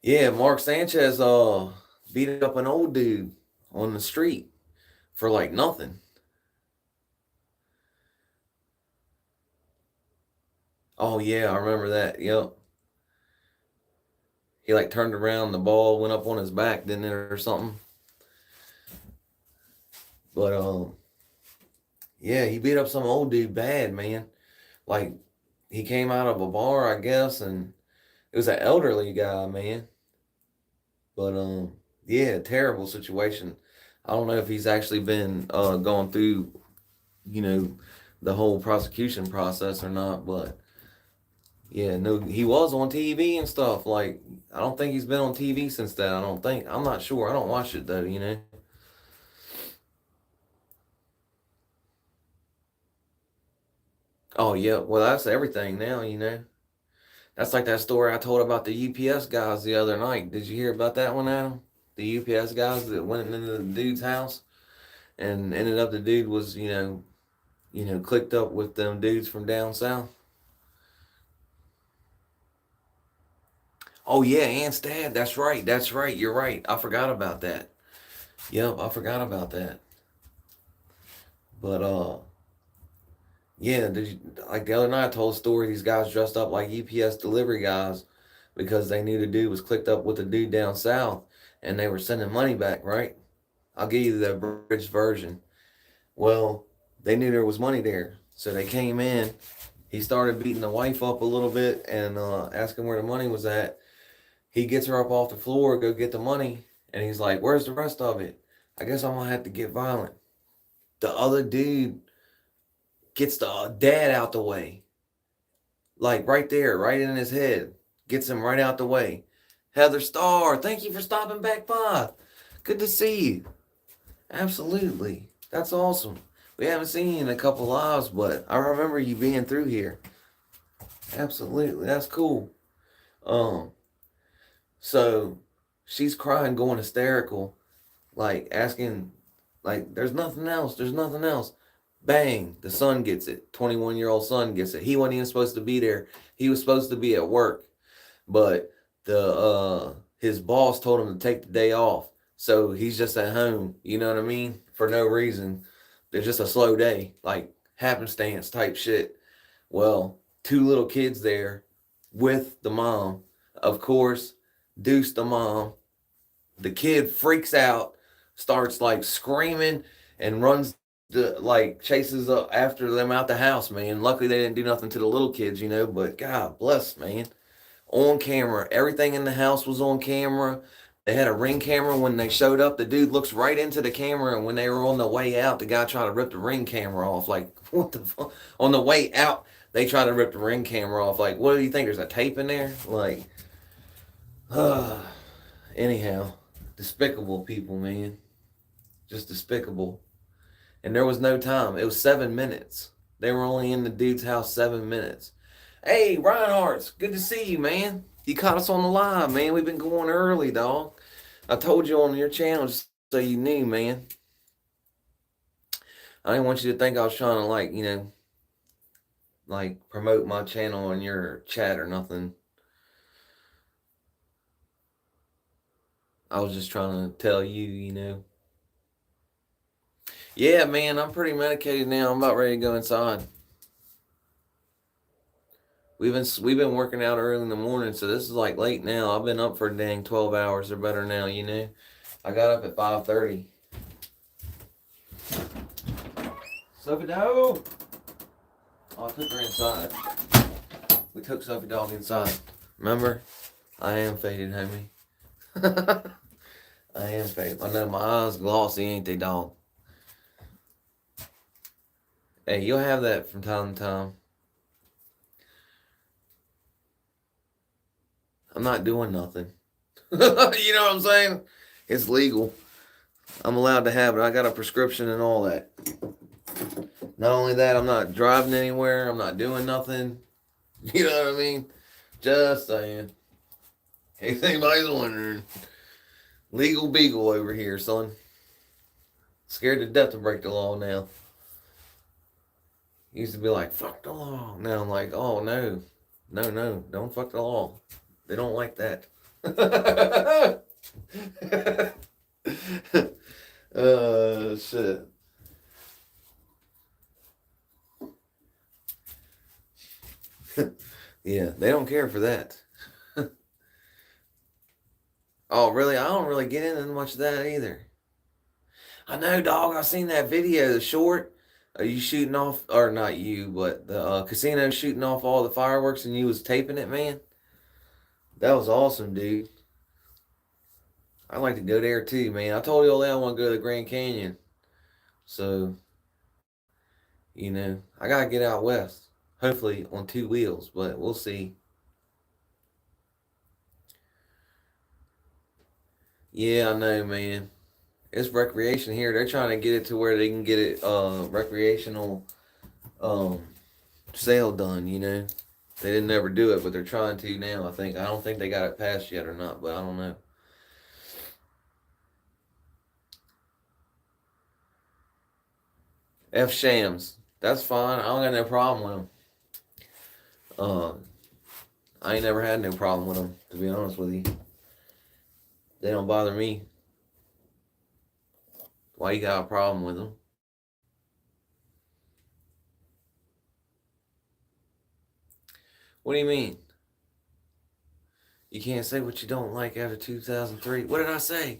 Yeah, Mark Sanchez beat up an old dude on the street for like nothing. Oh yeah, I remember that. Yep. He like turned around, the ball went up on his back, didn't it, or something? But yeah, he beat up some old dude bad, man. Like, he came out of a bar, I guess, and it was an elderly guy, man. But yeah, terrible situation. I don't know if he's actually been going through, the whole prosecution process or not, but yeah, no, he was on TV and stuff. Like, I don't think he's been on TV since then. I don't think. I'm not sure. I don't watch it though. Oh yeah, well that's everything now. That's like that story I told about the UPS guys the other night. Did you hear about that one, Adam? The UPS guys that went into the dude's house and ended up the dude was, clicked up with them dudes from down south. Oh yeah, Ant's dad. That's right. That's right. You're right. I forgot about that. Yep, I forgot about that. But yeah, like the other night I told a story, these guys dressed up like UPS delivery guys because they knew the dude was clicked up with the dude down south and they were sending money back, right? I'll give you the abridged version. Well, they knew there was money there. So they came in. He started beating the wife up a little bit and asking where the money was at. He gets her up off the floor, go get the money. And he's like, where's the rest of it? I guess I'm going to have to get violent. The other dude gets the dad out the way. Like right there, right in his head. Gets him right out the way. Heather Starr, thank you for stopping back by. Good to see you. Absolutely. That's awesome. We haven't seen you in a couple lives, but I remember you being through here. Absolutely. That's cool. So she's crying, going hysterical, like asking, like, there's nothing else. There's nothing else. Bang, the son gets it. 21-year-old son gets it. He wasn't even supposed to be there. He was supposed to be at work, but the his boss told him to take the day off. So he's just at home, you know what I mean? For no reason. There's just a slow day, like happenstance type shit. Well, two little kids there with the mom. Of course, Deuce the mom. The kid freaks out, starts like screaming and runs like chases up after them out the house, man. Luckily they didn't do nothing to the little kids, but God bless, man. On camera. Everything in the house was on camera. They had a Ring camera when they showed up. The dude looks right into the camera, and when they were on the way out, the guy tried to rip the Ring camera off. Like, what the fuck? On the way out, they tried to rip the Ring camera off. Like, what do you think? There's a tape in there? Like, anyhow, despicable people, man. Just despicable. And there was no time. It was 7 minutes. They were only in the dude's house 7 minutes. Hey, Reinhardt's, good to see you, man. You caught us on the live, man. We've been going early, dog. I told you on your channel just so you knew, man. I didn't want you to think I was trying to, like, you know, like, promote my channel on your chat or nothing. I was just trying to tell you, you know. Yeah, man, I'm pretty medicated now. I'm about ready to go inside. We've been working out early in the morning, so this is like late now. I've been up for a dang 12 hours or better now, you know. I got up at 5:30. Sophie Dog! Oh, I took her inside. We took Sophie Dog inside. Remember? I am faded, homie. I am faded. I know my eyes glossy, ain't they, dog? Hey, you'll have that from time to time. I'm not doing nothing. You know what I'm saying? It's legal. I'm allowed to have it. I got a prescription and all that. Not only that, I'm not driving anywhere. I'm not doing nothing. You know what I mean? Just saying. In case anybody's wondering. Legal beagle over here, son. Scared to death to break the law now. Used to be like, fuck the law. Now I'm like, oh, no. No, don't fuck the law. They don't like that. Shit. Yeah, they don't care for that. Oh, really? I don't really get into much of that either. I know, dog. I seen that video, the short. Are you shooting off, or not you, but the casino shooting off all the fireworks and you was taping it, man? That was awesome, dude. I'd like to go there too, man. I told you all that I want to go to the Grand Canyon. So, you know, I got to get out west. Hopefully on 2 wheels, but we'll see. Yeah, I know, man. It's recreation here. They're trying to get it to where they can get it recreational sale done, you know. They didn't ever do it, but they're trying to now, I think. I don't think they got it passed yet or not, but I don't know. F Shams. That's fine. I don't got no problem with them. I ain't never had no problem with them, to be honest with you. They don't bother me. Why you got a problem with them? What do you mean? You can't say what you don't like after 2003. What did I say?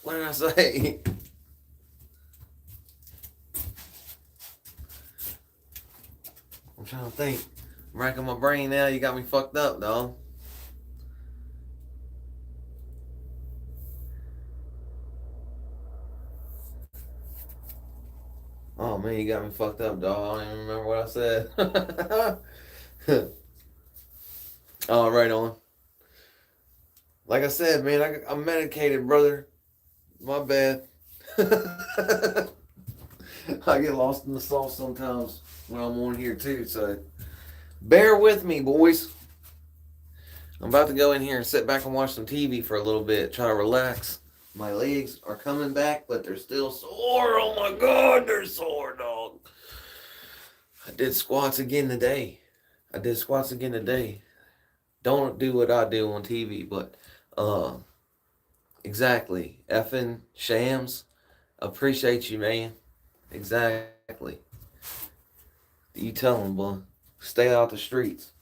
What did I say? I'm trying to think. I'm racking my brain now. You got me fucked up, dog. Oh, man, you got me fucked up, dog. I don't even remember what I said. Oh, right on. Like I said, man, I'm medicated, brother. My bad. I get lost in the sauce sometimes when I'm on here, too, so bear with me, boys. I'm about to go in here and sit back and watch some TV for a little bit, try to relax. My legs are coming back, but they're still sore. Oh my God, they're sore, dog. I did squats again today. Don't do what I do on TV, but exactly. Effing Shams, appreciate you, man. Exactly. You tell them, boy. Stay out the streets.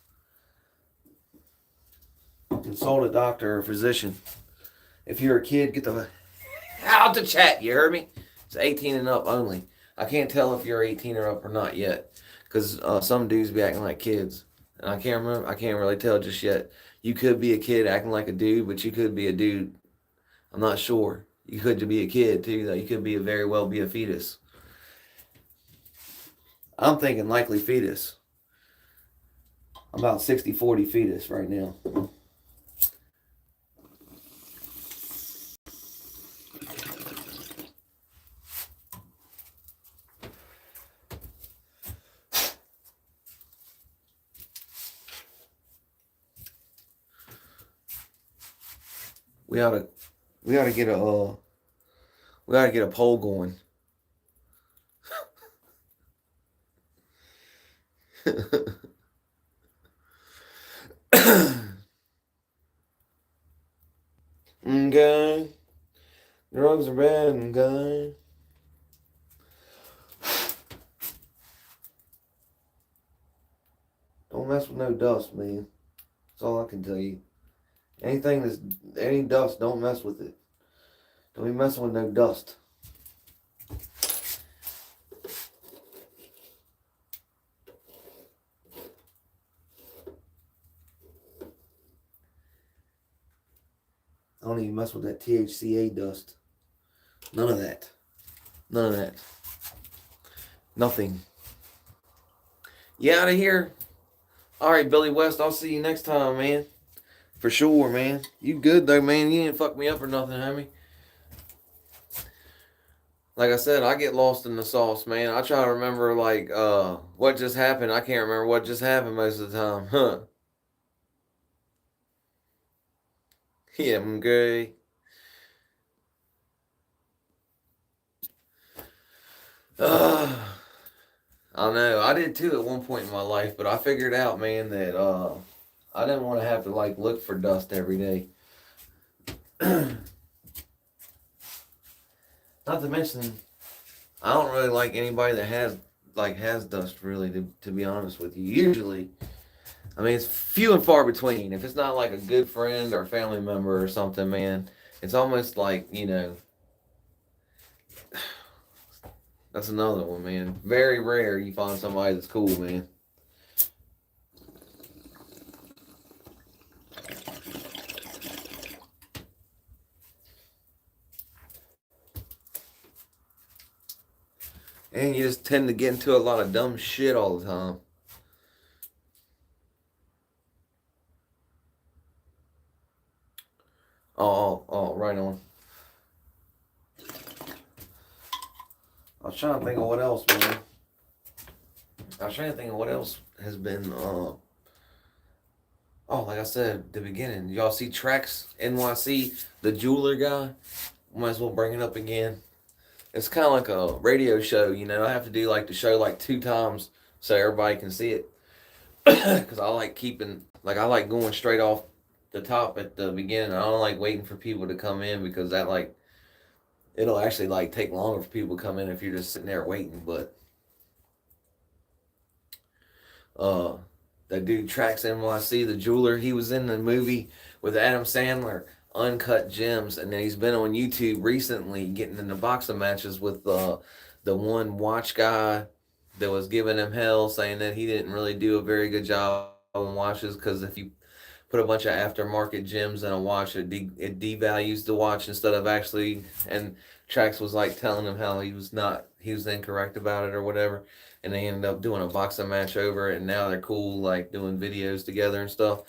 Consult a doctor or a physician. If you're a kid, get the out the chat. You heard me? It's 18 and up only. I can't tell if you're 18 or up or not yet, because some dudes be acting like kids. And I can't remember. I can't really tell just yet. You could be a kid acting like a dude, but you could be a dude. I'm not sure. You could be a kid too. Though you could be a very well be a fetus. I'm thinking likely fetus. I'm about 60-40 fetus right now. We ought to we ought to get a poll going. Okay. Drugs are bad, okay. Don't mess with no dust, man. That's all I can tell you. Any dust, don't mess with it. Don't be messing with no dust. I don't even mess with that THCA dust. None of that. None of that. Nothing. You out of here? All right, Billy West. I'll see you next time, man. For sure, man. You good though, man. You didn't fuck me up or nothing, homie. Like I said, I get lost in the sauce, man. I try to remember like what just happened. I can't remember what just happened most of the time. Huh. Yeah, I'm gay. I know. I did too at one point in my life, but I figured out, man, that I didn't want to have to like look for dust every day. Not to mention, I don't really like anybody that has dust. Really, to be honest with you, usually, I mean, it's few and far between. If it's not like a good friend or family member or something, man, it's almost like that's another one, man. Very rare you find somebody that's cool, man. And you just tend to get into a lot of dumb shit all the time. Oh, right on. I was trying to think of what else, man. I was trying to think of what else has been. Like I said at the beginning, y'all see Tracks NYC, the jeweler guy. Might as well bring it up again. It's kind of like a radio show, you know. I have to do like the show like 2 times so everybody can see it. Because I like going straight off the top at the beginning. I don't like waiting for people to come in because that like it'll actually like take longer for people to come in if you're just sitting there waiting. But uh, that dude Tracks NYC, the jeweler, he was in the movie with Adam Sandler, Uncut Gems, and then he's been on YouTube recently getting into boxing matches with the one watch guy that was giving him hell, saying that he didn't really do a very good job on watches because if you put a bunch of aftermarket gems in a watch, it devalues the watch instead of actually. And Trax was like telling him how he was incorrect about it or whatever, and they ended up doing a boxing match over it, and now they're cool, like doing videos together and stuff.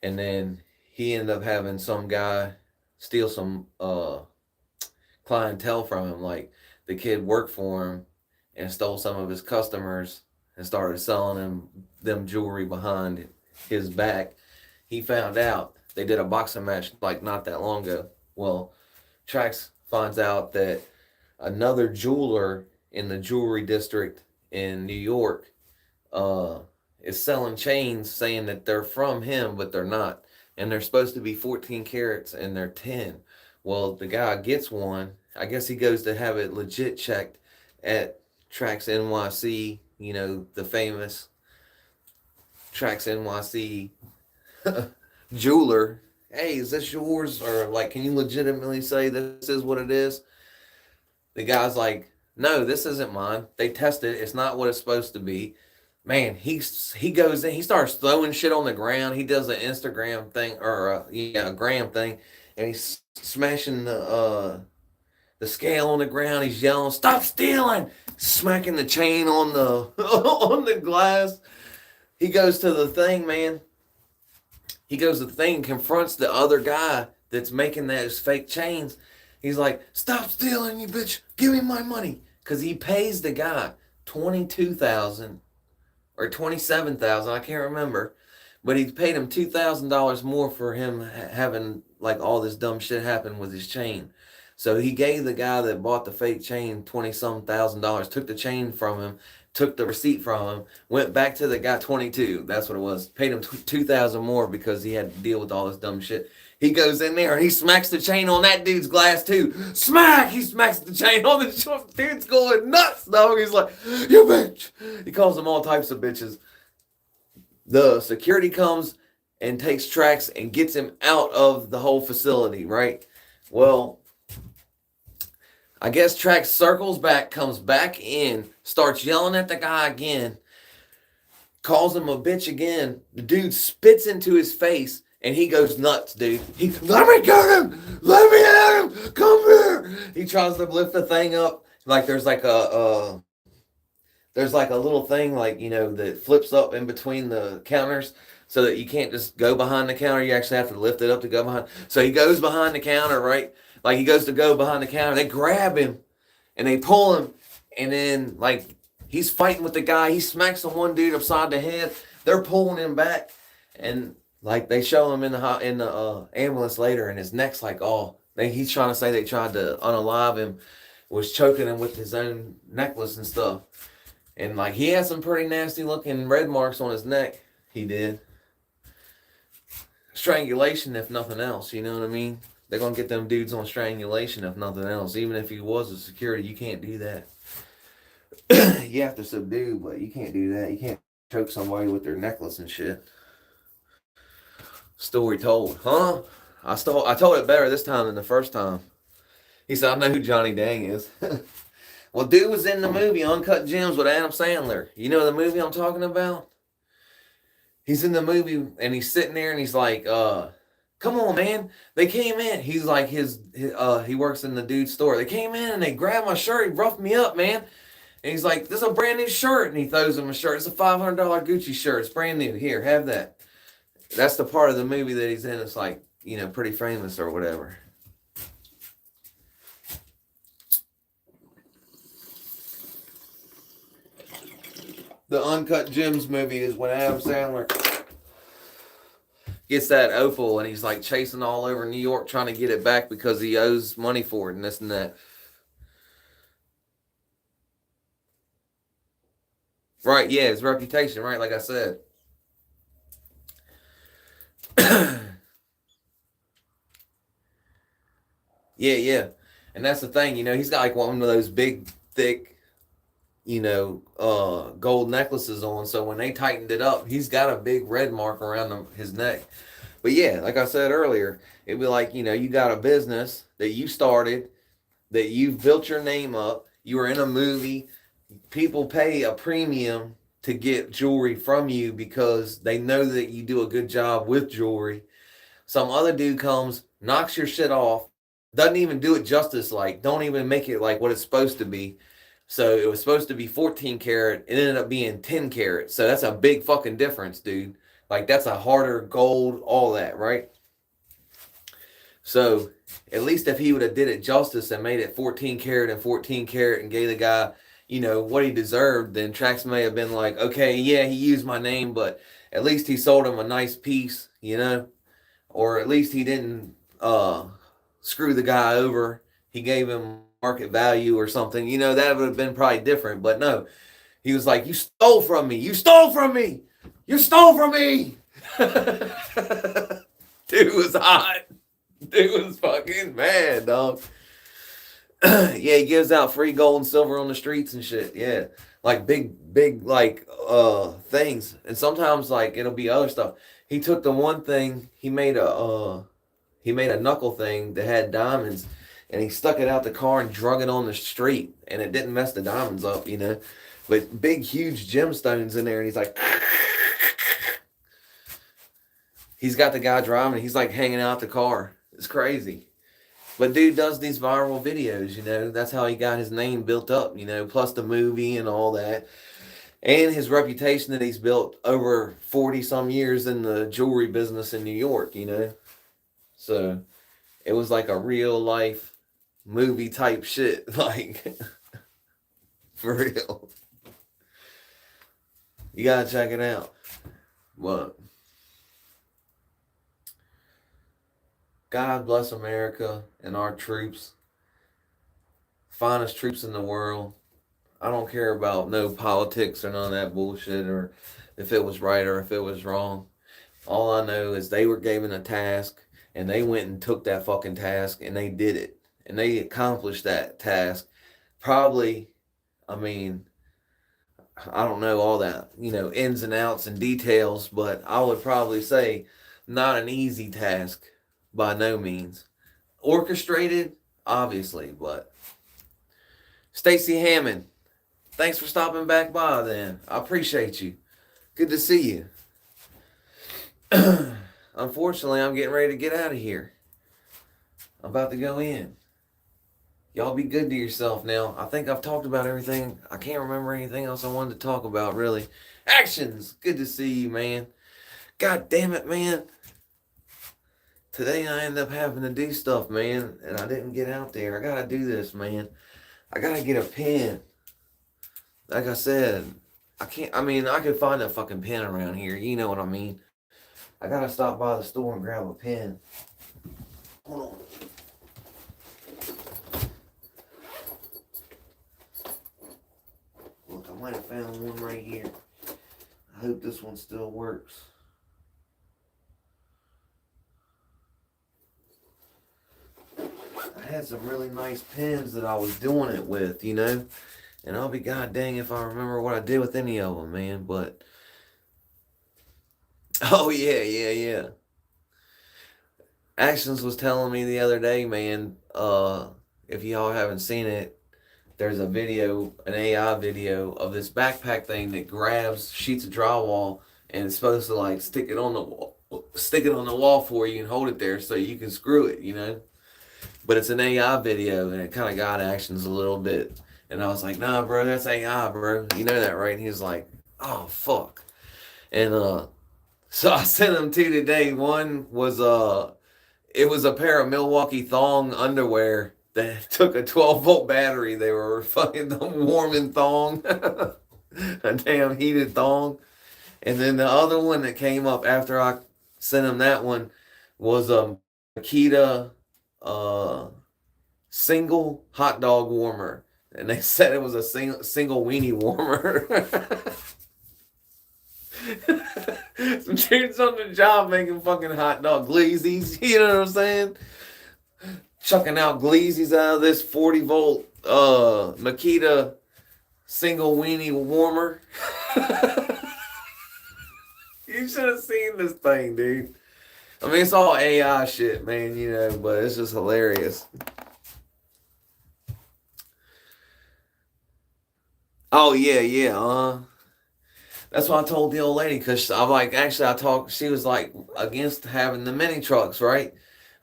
And then he ended up having some guy steal some clientele from him, like the kid worked for him and stole some of his customers and started selling them jewelry behind his back. He found out they did a boxing match like not that long ago. Well, Trax finds out that another jeweler in the jewelry district in New York uh, is selling chains saying that they're from him, but they're not. And they're supposed to be 14 carats and they're 10. Well, the guy gets one. I guess he goes to have it legit checked at Trax NYC, the famous Trax NYC jeweler. Hey, is this yours? Or like, can you legitimately say this is what it is? The guy's like, no, this isn't mine. They tested it. It's not what it's supposed to be. Man, he goes in, he starts throwing shit on the ground. He does an Instagram thing or a gram thing, and he's smashing the scale on the ground. He's yelling, "Stop stealing!" Smacking the chain on the on the glass. He goes to the thing, man. He goes to the thing, confronts the other guy that's making those fake chains. He's like, "Stop stealing, you bitch! Give me my money!" Because he pays the guy 22,000 or 27,000. I can't remember, but he paid him $2,000 more for him having like all this dumb shit happen with his chain. So he gave the guy that bought the fake chain 20 some $1,000, took the chain from him, took the receipt from him, went back to the guy 22. That's what it was. Paid him 2,000 more because he had to deal with all this dumb shit. He goes in there and he smacks the chain on that dude's glass too. Smack! He smacks the chain on the dude's going nuts, dog. He's like, "You bitch!" He calls them all types of bitches. The security comes and takes Trax and gets him out of the whole facility, right? Well, I guess Trax circles back, comes back in, starts yelling at the guy again, calls him a bitch again. The dude spits into his face and he goes nuts, dude. Let me get him! Let me at him! Come here! He tries to lift the thing up. Like there's like a little thing like, that flips up in between the counters so that you can't just go behind the counter. You actually have to lift it up to go behind. So he goes behind the counter, right? Like he goes to go behind the counter. They grab him and they pull him. And then like he's fighting with the guy. He smacks the one dude upside the head. They're pulling him back. And like they show him in the ambulance later, and his neck's like he's trying to say they tried to unalive him, was choking him with his own necklace and stuff, and like he had some pretty nasty looking red marks on his neck. He did strangulation, if nothing else. You know what I mean? They're gonna get them dudes on strangulation, if nothing else. Even if he was a security, you can't do that. You have to subdue, but you can't do that. You can't choke somebody with their necklace and shit. Story told, huh? I told it better this time than the first time. He said, "I know who Johnny Dang is." Well, dude was in the movie Uncut Gems with Adam Sandler. You know the movie I'm talking about? He's in the movie and he's sitting there and he's like, "Come on, man. They came in." He's like he works in the dude's store. "They came in and they grabbed my shirt. He roughed me up, man." And he's like, "This is a brand new shirt." And he throws him a shirt. "It's a $500 Gucci shirt. It's brand new. Here, have that." That's the part of the movie that he's in. It's like, pretty famous or whatever. The Uncut Gems movie is when Adam Sandler gets that Opal and he's like chasing all over New York trying to get it back because he owes money for it and this and that. Right, yeah, his reputation, right, like I said. Yeah. And that's the thing, he's got like one of those big, thick, gold necklaces on. So when they tightened it up, he's got a big red mark around his neck. But yeah, like I said earlier, it'd be like, you got a business that you started, that you've built your name up. You were in a movie. People pay a premium to get jewelry from you because they know that you do a good job with jewelry. Some other dude comes, knocks your shit off, doesn't even do it justice, like, don't even make it like what it's supposed to be. So it was supposed to be 14 karat. It ended up being 10 karat. So that's a big fucking difference, dude. Like, that's a harder gold, all that, right? So at least if he would have did it justice and made it 14 karat and 14 karat and gave the guy, what he deserved, then Trax may have been like, okay, yeah, he used my name, but at least he sold him a nice piece, or at least he didn't screw the guy over. He gave him market value or something. That would have been probably different. But no, he was like, "You stole from me. You stole from me. You stole from me." Dude was hot. Dude was fucking mad, dog. Yeah, he gives out free gold and silver on the streets and shit. Yeah, like big like things. And sometimes like it'll be other stuff. He took the one thing, he made a knuckle thing that had diamonds, and he stuck it out the car and drug it on the street, and it didn't mess the diamonds up, But big, huge gemstones in there, and he's like, he's got the guy driving, he's like hanging out the car. It's crazy. But dude does these viral videos, you know. That's how he got his name built up, you know, plus the movie and all that. And his reputation that he's built over 40 some years in the jewelry business in New York, you know. So it was like a real life movie type shit. Like, for real. You gotta check it out. But God bless America and our troops. Finest troops in the world. I don't care about no politics or none of that bullshit or if it was right or if it was wrong. All I know is they were given a task and they went and took that fucking task and they did it. And they accomplished that task. Probably, I mean, I don't know all that, you know, ins and outs and details, but I would probably say not an easy task by no means. Orchestrated, obviously, but Stacy Hammond, thanks for stopping back by then. I appreciate you. Good to see you. Unfortunately, I'm getting ready to get out of here. I'm about to go in. Y'all be good to yourself now. I think I've talked about everything. I can't remember anything else I wanted to talk about, really. Actions! Good to see you, man. God damn it, man. Today I end up having to do stuff, man, and I didn't get out there. I gotta do this, man. I gotta get a pen. Like I said, I could find a fucking pen around here. You know what I mean. I gotta stop by the store and grab a pen. Hold on. Look, I might have found one right here. I hope this one still works. I had some really nice pens that I was doing it with, you know. And I'll be god dang if I remember what I did with any of them, man. But, oh yeah. Actions was telling me the other day, man, if y'all haven't seen it, there's a video, an AI video of this backpack thing that grabs sheets of drywall and it's supposed to like stick it on the wall for you and hold it there so you can screw it, you know. But it's an AI video and it kind of got Actions a little bit. And I was like, nah, bro, that's AI, bro. You know that, right? And he was like, oh, fuck. And so I sent him two today. One was it was a pair of Milwaukee thong underwear that took a 12-volt battery. They were fucking warming thong, a damn heated thong. And then the other one that came up after I sent him that one was a Makita single hot dog warmer. And they said it was a single weenie warmer. Some dudes on the job making fucking hot dog gleezies, you know what I'm saying? Chucking out gleezies out of this 40-volt Makita single weenie warmer. You should have seen this thing, dude. I mean, it's all AI shit, man, you know, but it's just hilarious. Oh, yeah. That's why I told the old lady, because I'm like, actually, she was like against having the mini trucks, right?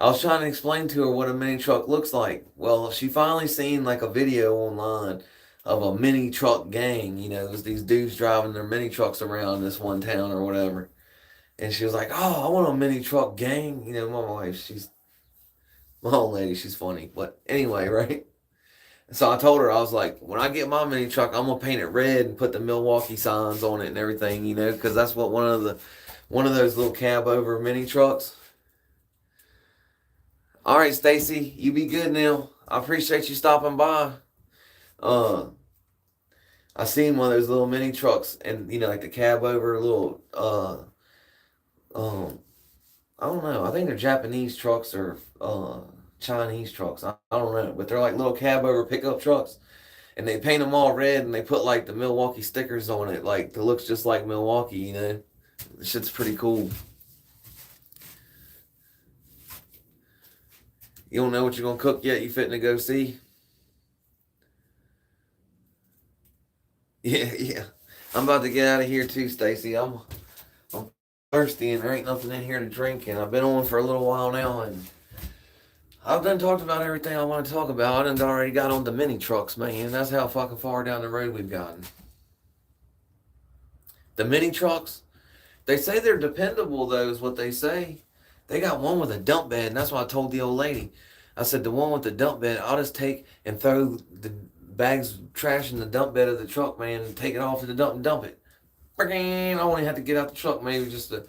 I was trying to explain to her what a mini truck looks like. Well, she finally seen like a video online of a mini truck gang. You know, it was these dudes driving their mini trucks around this one town or whatever. And she was like, oh, I want a mini truck gang. You know, my old lady, she's funny. But anyway, right? So I told her, I was like, when I get my mini truck, I'm gonna paint it red and put the Milwaukee signs on it and everything, you know, because that's what one of those little cab over mini trucks. All right, Stacy, you be good now. I appreciate you stopping by. I seen one of those little mini trucks and you know, like the cab over little I don't know. I think they're Japanese trucks or Chinese trucks. I don't know, but they're like little cab over pickup trucks, and they paint them all red and they put like the Milwaukee stickers on it, like it looks just like Milwaukee. You know, this shit's pretty cool. You don't know what you're gonna cook yet? You fitting to go see? Yeah, yeah. I'm about to get out of here too, Stacy. I'm thirsty and there ain't nothing in here to drink, and I've been on for a little while now, and I've done talked about everything I want to talk about. I done already got on the mini trucks, man. That's how fucking far down the road we've gotten. The mini trucks, they say they're dependable, though, is what they say. They got one with a dump bed, and that's what I told the old lady. I said, the one with the dump bed, I'll just take and throw the bags of trash in the dump bed of the truck, man, and take it off to the dump and dump it. I only have to get out the truck, maybe just to,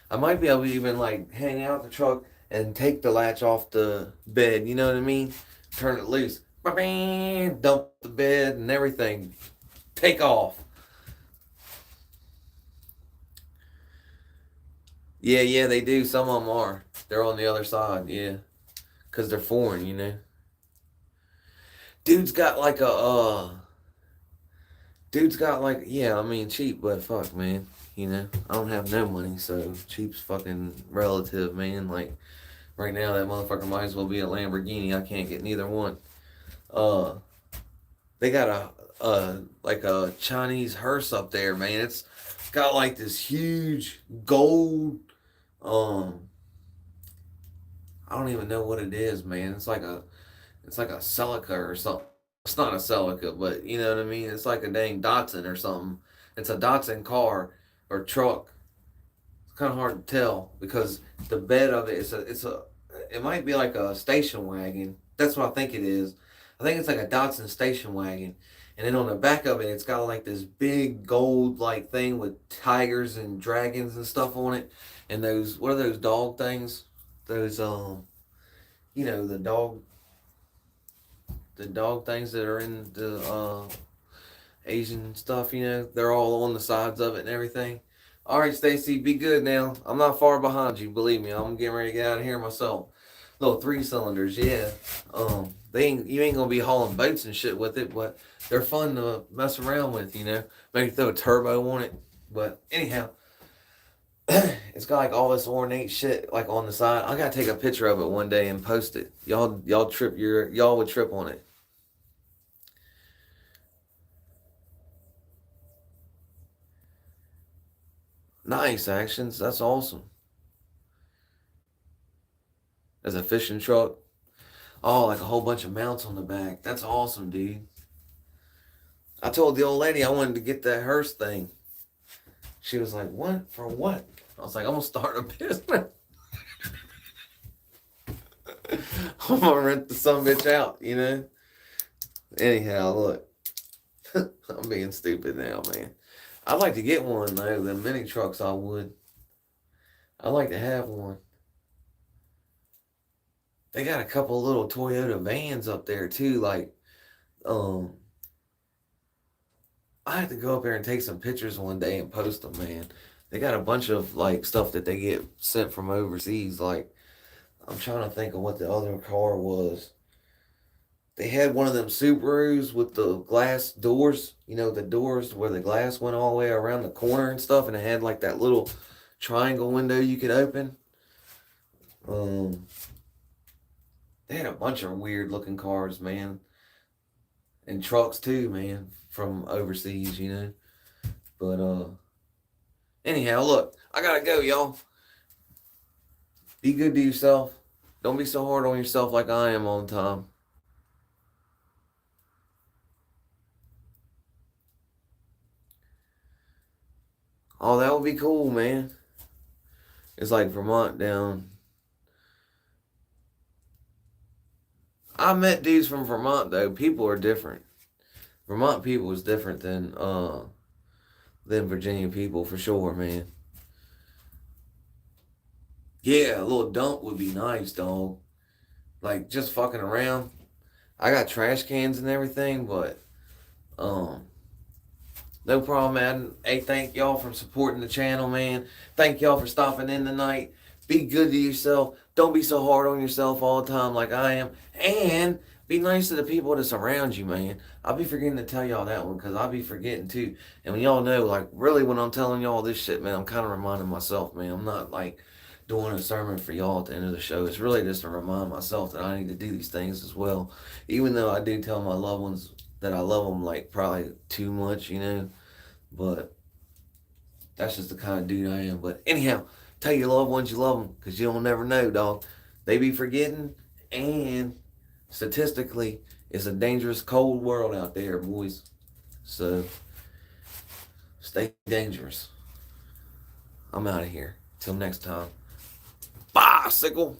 I might be able to even like hang out the truck and take the latch off the bed, you know what I mean? Turn it loose. Dump the bed and everything. Take off. Yeah, yeah, they do. Some of them are. They're on the other side, yeah. Because they're foreign, you know. Dude's got like a, dude's got like, yeah, I mean, cheap, but fuck, man. You know, I don't have no money, so cheap's fucking relative, man. Like, right now, that motherfucker might as well be a Lamborghini. I can't get neither one. Uh, they got like a Chinese hearse up there, man. It's got like this huge gold, um, I don't even know what it is, man. It's like a Celica or something. It's not a Celica, but you know what I mean. It's like a dang Datsun or something. It's a Datsun car or truck. It's kind of hard to tell because the bed of it is it might be like a station wagon. That's what I think it is. I think it's like a Datsun station wagon. And then on the back of it, it's got like this big gold like thing with tigers and dragons and stuff on it. And those, what are those dog things? Those you know, the dog things that are in the Asian stuff, you know, they're all on the sides of it and everything. All right, Stacy, be good now. I'm not far behind you, believe me. I'm getting ready to get out of here myself. Little 3 cylinders, yeah. They ain't, you ain't gonna be hauling boats and shit with it, but they're fun to mess around with, you know. Maybe throw a turbo on it, but anyhow, it's got like all this ornate shit like on the side. I gotta take a picture of it one day and post it. Y'all would trip on it. Nice actions. That's awesome. As a fishing truck. Oh, like a whole bunch of mounts on the back. That's awesome, dude. I told the old lady I wanted to get that hearse thing. She was like, "What? For what?" I was like, "I'm gonna start a business. I'm gonna rent the some bitch out, you know." Anyhow, look, I'm being stupid now, man. I'd like to get one though. The mini trucks, I would. I'd like to have one. They got a couple little Toyota vans up there too. Like, um, I have to go up there and take some pictures one day and post them, man. They got a bunch of like stuff that they get sent from overseas. Like, I'm trying to think of what the other car was. They had one of them Subarus with the glass doors, you know, the doors where the glass went all the way around the corner and stuff, and it had like that little triangle window you could open. Um, they had a bunch of weird looking cars, man, and trucks too, man, from overseas, you know. But anyhow, look, I gotta go, y'all. Be good to yourself. Don't be so hard on yourself like I am all the time. Oh, that would be cool, man. It's like Vermont down. I met dudes from Vermont though. People are different. Vermont people is different than Virginia people for sure, man. Yeah, a little dump would be nice, dog. Like just fucking around. I got trash cans and everything, but um no problem, man. Hey, thank y'all for supporting the channel, man. Thank y'all for stopping in tonight. Be good to yourself. Don't be so hard on yourself all the time like I am. And be nice to the people that surround you, man. I'll be forgetting to tell y'all that one because I'll be forgetting too. And when y'all know, like, really when I'm telling y'all this shit, man, I'm kind of reminding myself, man. I'm not like doing a sermon for y'all at the end of the show. It's really just to remind myself that I need to do these things as well. Even though I do tell my loved ones that I love them like probably too much, you know. But that's just the kind of dude I am. But anyhow, tell your loved ones you love them, because you don't never know, dog. They be forgetting, and statistically, it's a dangerous, cold world out there, boys. So stay dangerous. I'm out of here. Till next time. Bicycle.